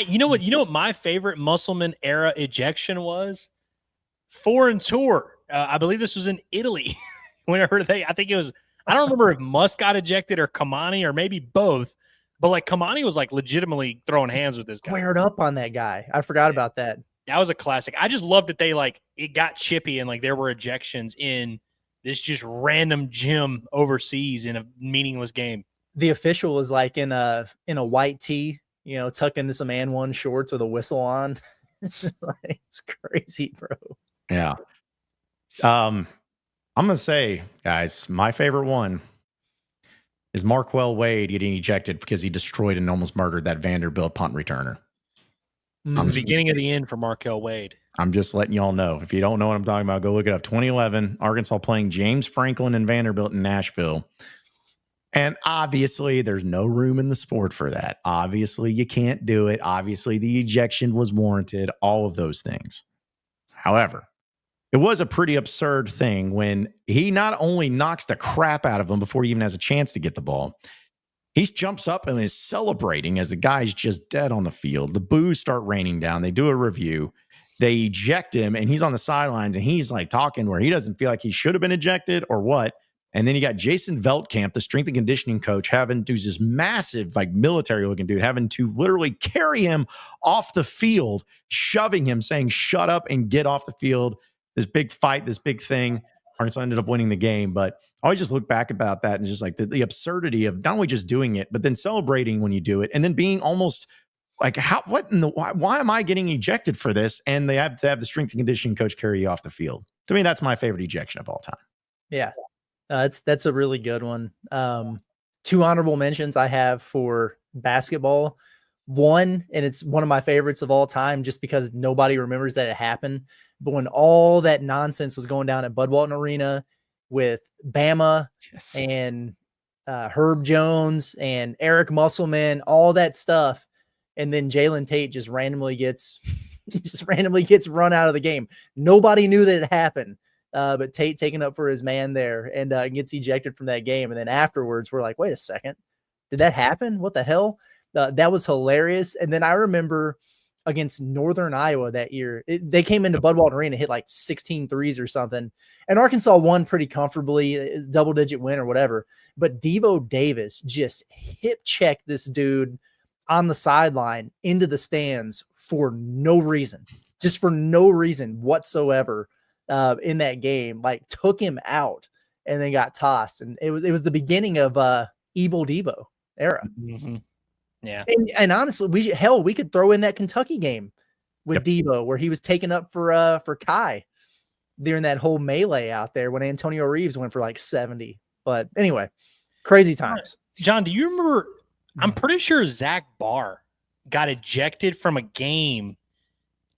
You know what my favorite Musselman era ejection was? Foreign tour. I believe this was in Italy. Whenever I think it was, I don't remember if Musk got ejected or Kamani or maybe both, but like Kamani was like legitimately throwing hands with this guy. Squared up on that guy. I forgot about that. That was a classic. I just love that it got chippy and like there were ejections in this just random gym overseas in a meaningless game. The official was like in a white tee, tucked into some and one shorts with a whistle on. It's crazy, bro. Yeah. I'm going to say, guys, my favorite one is Marquell Wade getting ejected because he destroyed and almost murdered that Vanderbilt punt returner. It's the beginning of the end for Marquell Wade. I'm just letting y'all know. If you don't know what I'm talking about, go look it up. 2011, Arkansas playing James Franklin and Vanderbilt in Nashville. And obviously, there's no room in the sport for that. Obviously, you can't do it. Obviously, the ejection was warranted, all of those things. However, it was a pretty absurd thing when he not only knocks the crap out of him before he even has a chance to get the ball, he jumps up and is celebrating as the guy's just dead on the field. The boos start raining down. They do a review. They eject him, and he's on the sidelines, and he's like talking where he doesn't feel like he should have been ejected or what. And then you got Jason Veltkamp, the strength and conditioning coach, who's this massive, like military-looking dude, having to literally carry him off the field, shoving him, saying, "Shut up and get off the field." This big fight, this big thing. Arkansas ended up winning the game, but I always just look back about that and just like the absurdity of not only just doing it, but then celebrating when you do it, and then being almost like, why am I getting ejected for this? And they have to have the strength and conditioning coach carry you off the field. To me, that's my favorite ejection of all time. Yeah. That's a really good one. Two honorable mentions I have for basketball. One, and it's one of my favorites of all time, just because nobody remembers that it happened. But when all that nonsense was going down at Bud Walton Arena with Bama and Herb Jones and Eric Musselman, all that stuff, and then Jalen Tate just randomly gets run out of the game. Nobody knew that it happened. But Tate taking up for his man there and gets ejected from that game. And then afterwards, we're like, wait a second, did that happen? What the hell? That was hilarious. And then I remember against Northern Iowa that year, they came into Bud Walton Arena, hit like 16 threes or something. And Arkansas won pretty comfortably, double-digit win or whatever. But Devo Davis just hip checked this dude on the sideline into the stands for no reason, just for no reason whatsoever. In that game, like took him out and then got tossed. And it was the beginning of Evil Devo era. Mm-hmm. Yeah. And honestly, we could throw in that Kentucky game with Devo where he was taken up for Kai during that whole melee out there when Antonio Reeves went for like 70. But anyway, crazy times. John, do you remember? I'm pretty sure Zach Barr got ejected from a game.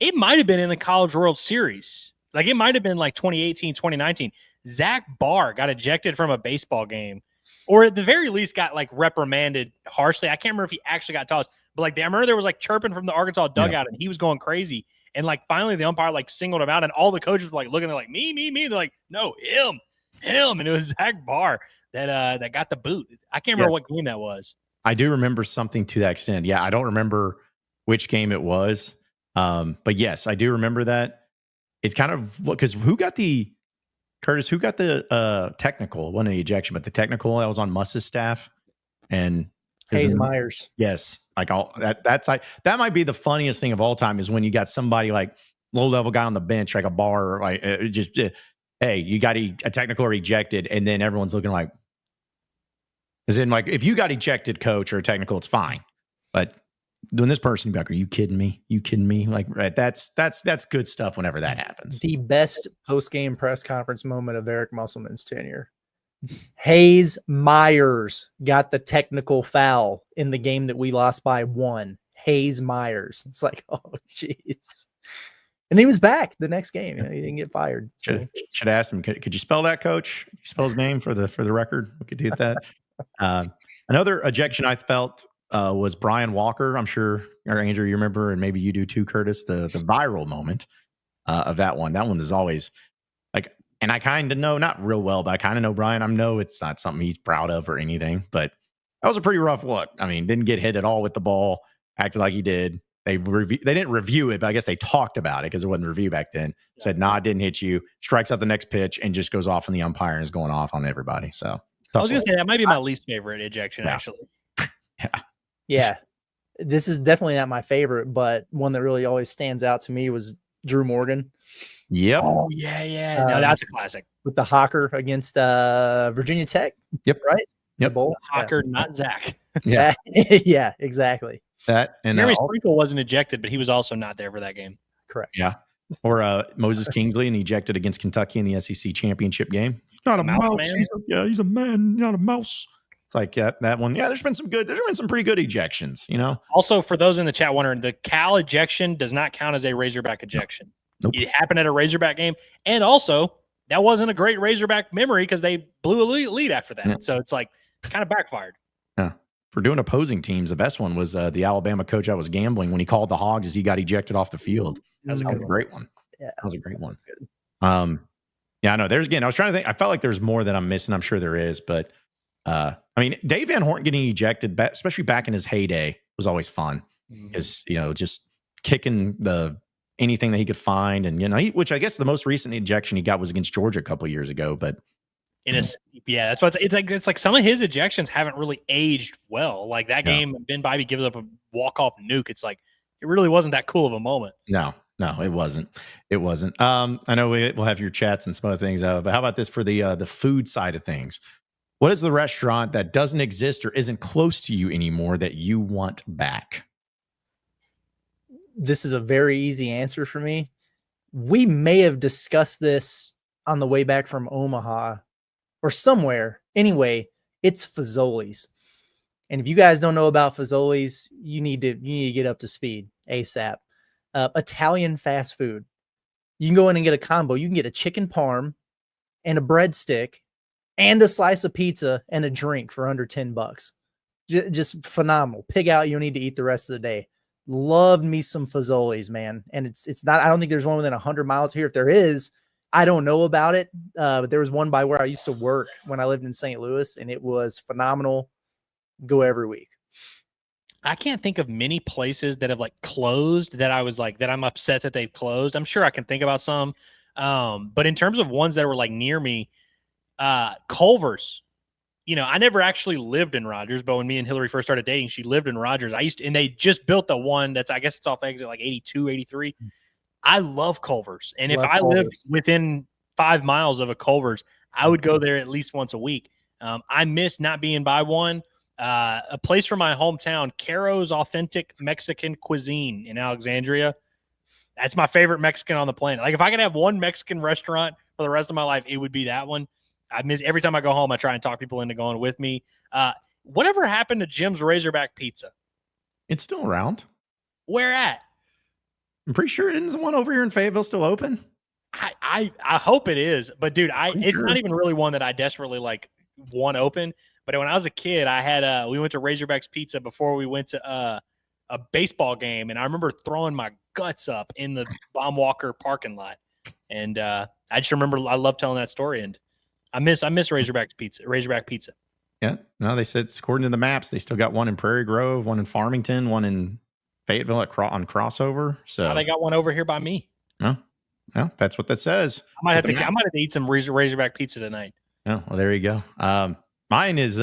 It might have been in the College World Series. Like it might have been like 2018, 2019. Zach Barr got ejected from a baseball game, or at the very least got like reprimanded harshly. I can't remember if he actually got tossed, but like I remember there was like chirping from the Arkansas dugout and he was going crazy. And like finally the umpire like singled him out and all the coaches were like looking, they're like, me. They're like, no, him. And it was Zach Barr that got the boot. I can't remember what game that was. I do remember something to that extent. Yeah, I don't remember which game it was. But yes, I do remember that. It's kind of because who got the technical, wasn't the ejection, but the technical that was on Muss's staff and Hayes Myers. Yes. Like all that might be the funniest thing of all time is when you got somebody like low level guy on the bench, like a bar, like hey, you got a technical or ejected. And then everyone's looking like, as in like, if you got ejected coach or a technical, it's fine. But when this person be like, are you kidding me? Like, right. That's good stuff whenever that happens. The best post-game press conference moment of Eric Musselman's tenure. Hayes Myers got the technical foul in the game that we lost by 1. Hayes Myers. It's like, oh, jeez. And he was back the next game. You know, he didn't get fired. So. Should ask him. Could you spell that, Coach? Can you spell his name for the record? We could do that. Another ejection I felt was Brian Walker. I'm sure, or Andrew, you remember, and maybe you do too, Curtis. The viral moment of that one. That one is always like, and I kind of know, not real well, but I kind of know Brian. I know it's not something he's proud of or anything, but that was a pretty rough look. I mean, didn't get hit at all with the ball. Acted like he did. They didn't review it, but I guess they talked about it because there wasn't a review back then. Said, "Nah, it didn't hit you." Strikes out the next pitch and just goes off on the umpire and is going off on everybody. So I was gonna say that might be my least favorite ejection, actually. Yeah. This is definitely not my favorite, but one that really always stands out to me was Drew Morgan. Yep. Oh, yeah. No, that's a classic. With the Hawker against Virginia Tech. Yep. Right? Yep. Hawker, not Zach. Yeah. Yeah, exactly. That and Jeremy Sprinkle wasn't ejected, but he was also not there for that game. Correct. Yeah. Or Moses Kingsley and ejected against Kentucky in the SEC championship game. Not a mouse. He's a man, not a mouse. It's like that one. Yeah, there's been some pretty good ejections, you know. Also, for those in the chat wondering, the Cal ejection does not count as a Razorback ejection. Nope. It happened at a Razorback game. And also, that wasn't a great Razorback memory because they blew a lead after that. Yeah. So it's like kind of backfired. Yeah. For doing opposing teams, the best one was the Alabama coach I was gambling when he called the Hogs as he got ejected off the field. That was a great one. Yeah. That was a great one. Yeah, I know. I was trying to think. I felt like there's more that I'm missing. I'm sure there is, but I mean, Dave Van Horn getting ejected, especially back in his heyday, was always fun because just kicking anything that he could find, and which I guess the most recent ejection he got was against Georgia a couple of years ago, but. That's why it's like some of his ejections haven't really aged well. Like that game, Ben Bybee gives up a walk-off nuke. It's like it really wasn't that cool of a moment. No, it wasn't. It wasn't. I know we'll have your chats and some other things, but how about this for the food side of things? What is the restaurant that doesn't exist or isn't close to you anymore that you want back? This is a very easy answer for me. We may have discussed this on the way back from Omaha or somewhere. Anyway, it's Fazoli's. And if you guys don't know about Fazoli's, you need to get up to speed ASAP. Italian fast food. You can go in and get a combo. You can get a chicken parm and a breadstick and a slice of pizza and a drink for under $10. Just phenomenal. Pig out. You don't need to eat the rest of the day. Loved me some Fazoli's, man. And it's not, I don't think there's one within 100 miles here. If there is, I don't know about it. But there was one by where I used to work when I lived in St. Louis, and it was phenomenal. Go every week. I can't think of many places that have like closed that I was like, that I'm upset that they've closed. I'm sure I can think about some. But in terms of ones that were like near me, Culver's, I never actually lived in Rogers, but when me and Hillary first started dating, she lived in Rogers. And they just built the one that's, I guess it's off exit like 82, 83. I love Culver's. And if I lived within 5 miles of a Culver's, I would go there at least once a week. I miss not being by one. A place from my hometown, Caro's Authentic Mexican Cuisine in Alexandria. That's my favorite Mexican on the planet. Like if I could have one Mexican restaurant for the rest of my life, it would be that one. I miss every time I go home, I try and talk people into going with me. Whatever happened to Jim's Razorback Pizza? It's still around. Where at? I'm pretty sure isn't the one over here in Fayetteville still open? I hope it is, but dude, it's not even really one that I desperately like want open. But when I was a kid, I had we went to Razorback's Pizza before we went to a baseball game, and I remember throwing my guts up in the Baum Walker parking lot. And I just remember I love telling that story, and I miss Razorback Pizza. Yeah, no, they said according to the maps, they still got one in Prairie Grove, one in Farmington, one in Fayetteville on Crossover. So they got one over here by me. No, that's what that says. I might have to eat some Razorback Pizza tonight. Oh, well, there you go. Mine is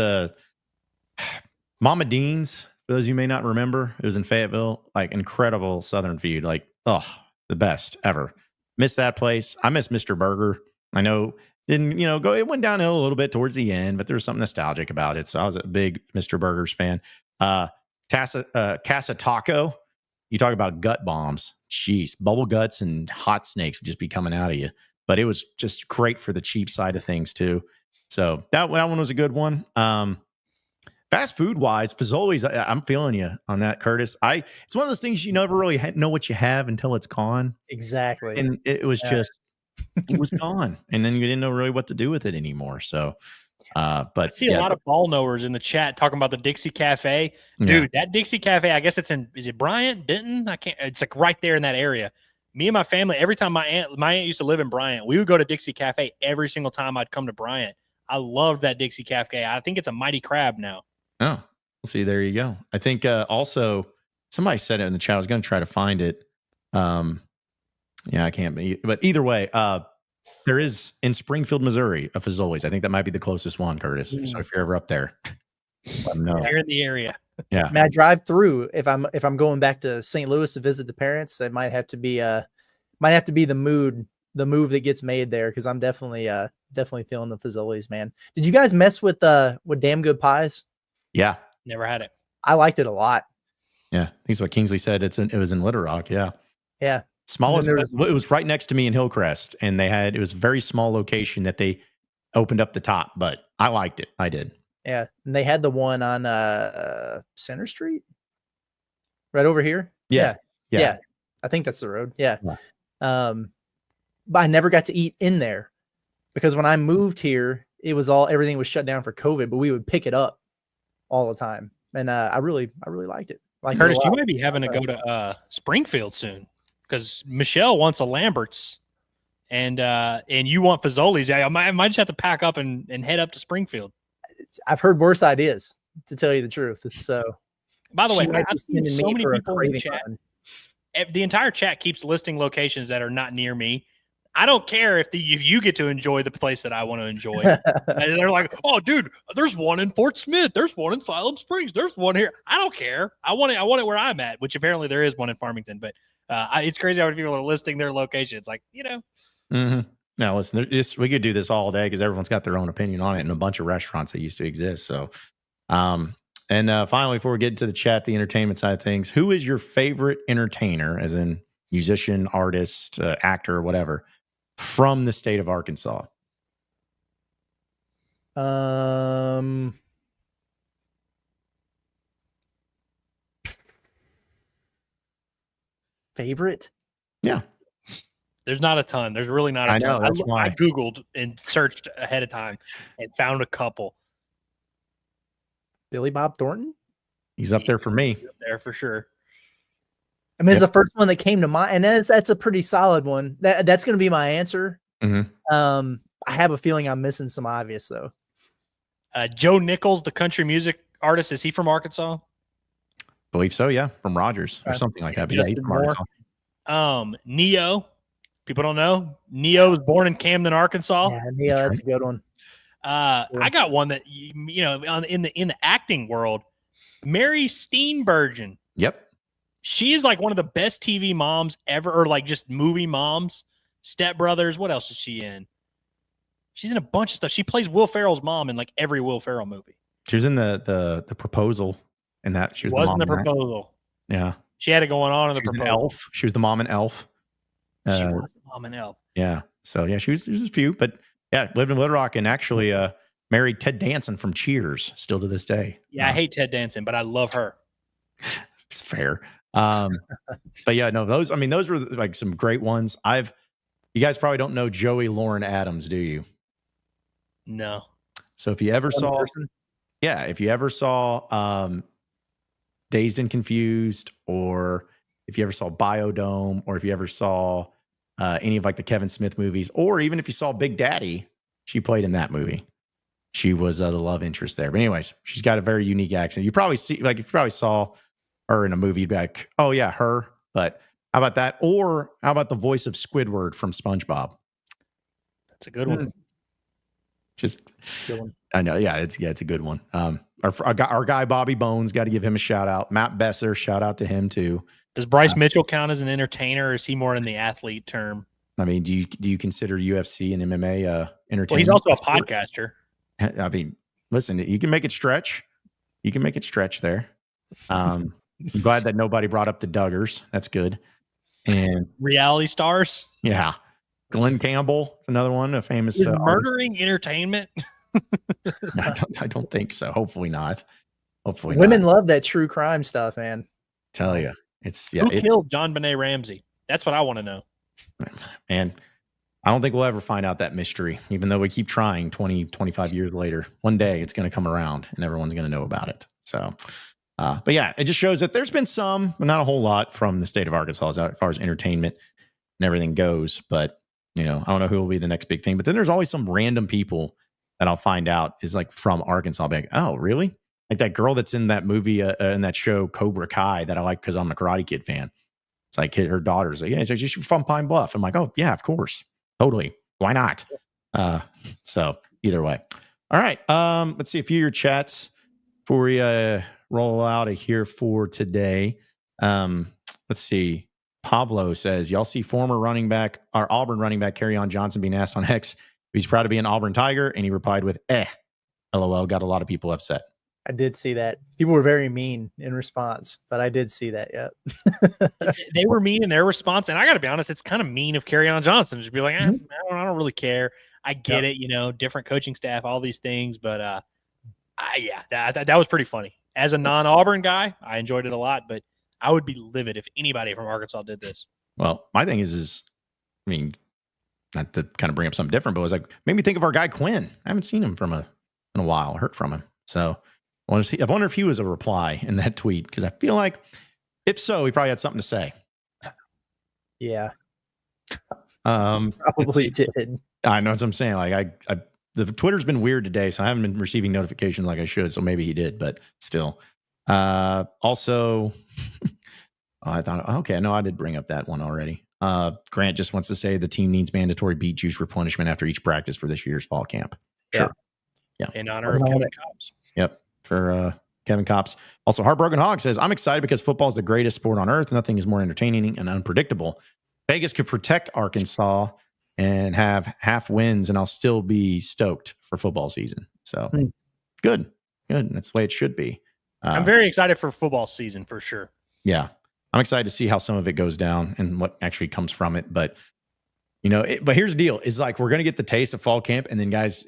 Mama Dean's. For those of you who may not remember, it was in Fayetteville. Like incredible Southern food. Like, the best ever. Miss that place. I miss Mr. Burger. I know didn't go. It went downhill a little bit towards the end, but there was something nostalgic about it. So I was a big Mr. Burgers fan. Casa Taco. You talk about gut bombs. Jeez, bubble guts and hot snakes would just be coming out of you. But it was just great for the cheap side of things too. So that one was a good one. Fast food wise, Fazoli's, I'm feeling you on that, Curtis. It's one of those things you never really know what you have until it's gone. Exactly. And it was just, it was gone. And then you didn't know really what to do with it anymore. So, but I see a lot of ball knowers in the chat talking about the Dixie Cafe. Dude, that Dixie Cafe, I guess is it Bryant, Benton? It's like right there in that area. Me and my family, every time my aunt used to live in Bryant, we would go to Dixie Cafe every single time I'd come to Bryant. I loved that Dixie Cafe. I think it's a Mighty Crab now. Oh, see, there you go. I think also somebody said it in the chat. I was going to try to find it. Yeah, I can't be. But either way, there is in Springfield, Missouri, a Fazoli's. I think that might be the closest one, Curtis. So if you're ever up there, let me know. You're in the area. Yeah. I mean, I drive through if I'm going back to St. Louis to visit the parents. It might have to be the move that gets made there, because I'm definitely feeling the Fazoli's, man. Did you guys mess with Damn Good Pies? Yeah. Never had it. I liked it a lot. Yeah. I think that's what Kingsley said. It was in Little Rock. Yeah. Yeah. Smallest. It was right next to me in Hillcrest, and it was a very small location that they opened up the top, but I liked it. I did. Yeah. And they had the one on Center Street right over here. Yes. Yeah. I think that's the road. Yeah. But I never got to eat in there because when I moved here, everything was shut down for COVID, but we would pick it up all the time. And I really liked it. Curtis, you might be having to go to Springfield soon because Michelle wants a Lambert's and you want Fazoli's. I might just have to pack up and head up to Springfield. I've heard worse ideas, to tell you the truth. So, by the way, I've seen so many people in the chat. The entire chat keeps listing locations that are not near me. I don't care if you get to enjoy the place that I want to enjoy. And they're like, oh, dude, there's one in Fort Smith. There's one in Siloam Springs. There's one here. I don't care. I want it where I'm at, which apparently there is one in Farmington. But it's crazy how many people are listing their locations. Like, Mm-hmm. Now, listen, we could do this all day because everyone's got their own opinion on it and a bunch of restaurants that used to exist. So, and finally, before we get into the chat, the entertainment side of things, who is your favorite entertainer, as in musician, artist, actor, whatever, from the state of Arkansas? Favorite? Yeah. There's not a ton. There's really not a ton. I know, that's why. I Googled and searched ahead of time and found a couple. Billy Bob Thornton? He's up there for me. He's up there for sure. I mean, it's the first one that came to mind, and that's a pretty solid one. That's going to be my answer. Mm-hmm. I have a feeling I'm missing some obvious though. Joe Nichols, the country music artist, is he from Arkansas? Believe so, yeah, from Rogers or something like that. But yeah, he's from Arkansas. Neo. People don't know. Neo was born in Camden, Arkansas. Yeah, Neo, that's a good one. I got one that in the acting world, Mary Steenburgen. Yep. She is like one of the best TV moms ever, or like just movie moms. Step Brothers. What else is she in? She's in a bunch of stuff. She plays Will Ferrell's mom in like every Will Ferrell movie. She was in the Proposal, and that she was in the Proposal. Yeah, she had it going on in the Proposal. Elf. She was the mom in Elf. She was the mom in Elf. Yeah. So yeah, she was a few, but yeah, lived in Little Rock and actually married Ted Danson from Cheers still to this day. Yeah, I hate Ted Danson, but I love her. It's fair. But yeah, no, those were like some great ones. You guys probably don't know Joey Lauren Adams, do you? No. So if you ever saw Dazed and Confused, or if you ever saw Biodome, or if you ever saw any of like the Kevin Smith movies, or even if you saw Big Daddy, she played in that movie. She was the love interest there. But anyways, she's got a very unique accent. You probably saw her in a movie, you'd be like, oh yeah, her. But how about that? Or how about the voice of Squidward from SpongeBob? That's a good one. It's a good one. I know. Yeah, it's a good one. Our guy Bobby Bones, got to give him a shout out. Matt Besser, shout out to him too. Does Bryce Mitchell count as an entertainer, or is he more in the athlete term? I mean, do you consider UFC and MMA entertainment? Well, he's also a podcaster. I mean, listen, you can make it stretch. You can make it stretch there. I'm glad that nobody brought up the Duggars. That's good. And reality stars. Yeah. Glenn Campbell is another one, a famous murdering entertainment. I don't think so. Hopefully not. Hopefully Women not. love that true crime stuff, man. Tell you. It's Who killed John Benet Ramsey? That's what I want to know. And I don't think we'll ever find out that mystery, even though we keep trying 20, 25 years later. One day it's going to come around and everyone's going to know about it. So, but yeah, it just shows that there's been some, but not a whole lot from the state of Arkansas as far as entertainment and everything goes. But, I don't know who will be the next big thing. But then there's always some random people that I'll find out is like from Arkansas. I'll be like, oh, really? Like that girl that's in that movie, in that show, Cobra Kai, that I like because I'm a Karate Kid fan. It's like her daughter's like, yeah, she's from Pine Bluff. I'm like, oh, yeah, of course. Totally. Why not? So either way. All right. Let's see a few of your chats before we roll out of here for today. Let's see. Pablo says, y'all see former Auburn running back Kerryon Johnson being asked on X if he's proud to be an Auburn Tiger, and he replied with, LOL. Got a lot of people upset. I did see that. People were very mean in response, but I did see that. Yep. They were mean in their response, and I got to be honest, it's kind of mean of Kerryon Johnson to be like, I don't really care. I get it, different coaching staff, all these things, but that was pretty funny. As a non-Auburn guy, I enjoyed it a lot, but I would be livid if anybody from Arkansas did this. Well, my thing is, not to kind of bring up something different, but it was like, made me think of our guy Quinn. I haven't seen him in a while, heard from him. So I wonder if he was a reply in that tweet, because I feel like if so, he probably had something to say. Yeah. Probably did. I know what I'm saying. Like the Twitter's been weird today, so I haven't been receiving notifications like I should. So maybe he did, but still. Also, I thought, okay, no, I did bring up that one already. Grant just wants to say the team needs mandatory beet juice replenishment after each practice for this year's fall camp. Sure. Yeah. In honor of Kevin Cobbs. Yep. For Kevin Cops. Also, Heartbroken Hog says, I'm excited because football is the greatest sport on earth. Nothing is more entertaining and unpredictable. Vegas could protect Arkansas and have half wins, and I'll still be stoked for football season. So good. That's the way it should be. I'm very excited for football season for sure. Yeah. I'm excited to see how some of it goes down and what actually comes from it. But but here's the deal. It's like, we're going to get the taste of fall camp, and then guys,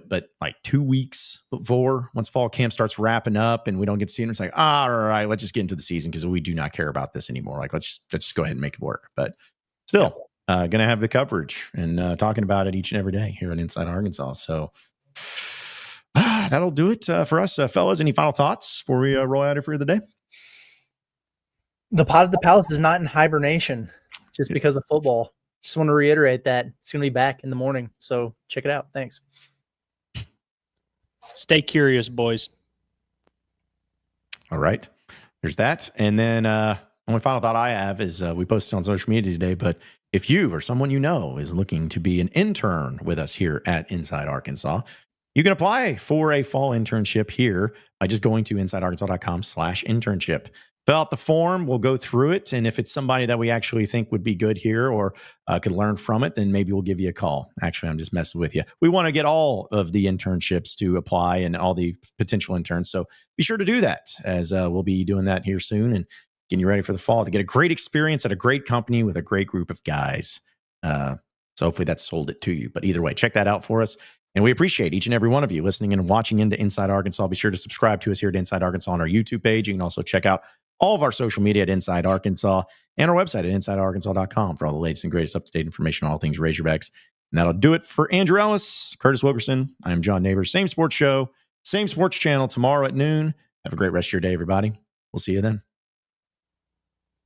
but like 2 weeks before, once fall camp starts wrapping up and we don't get to see it, it's like, all right, let's just get into the season because we do not care about this anymore. Like, let's just go ahead and make it work. But still, going to have the coverage and talking about it each and every day here on Inside Arkansas. So that'll do it for us, fellas. Any final thoughts before we roll out for the day? The Pot of the Palace is not in hibernation just because of football. Just want to reiterate that it's going to be back in the morning. So check it out. Thanks. Stay curious, boys. All right. There's that. And then only final thought I have is we posted on social media today, but if you or someone you know is looking to be an intern with us here at Inside Arkansas, you can apply for a fall internship here by just going to insidearkansas.com/internship. Fill out the form. We'll go through it. And if it's somebody that we actually think would be good here or could learn from it, then maybe we'll give you a call. Actually, I'm just messing with you. We want to get all of the internships to apply and all the potential interns. So be sure to do that, as we'll be doing that here soon and getting you ready for the fall to get a great experience at a great company with a great group of guys. So hopefully that's sold it to you. But either way, check that out for us. And we appreciate each and every one of you listening and watching into Inside Arkansas. Be sure to subscribe to us here at Inside Arkansas on our YouTube page. You can also check out all of our social media at Inside Arkansas and our website at InsideArkansas.com for all the latest and greatest up-to-date information on all things Razorbacks. And that'll do it for Andrew Ellis, Curtis Wilkerson. I am John Neighbors. Same sports show, same sports channel tomorrow at noon. Have a great rest of your day, everybody. We'll see you then.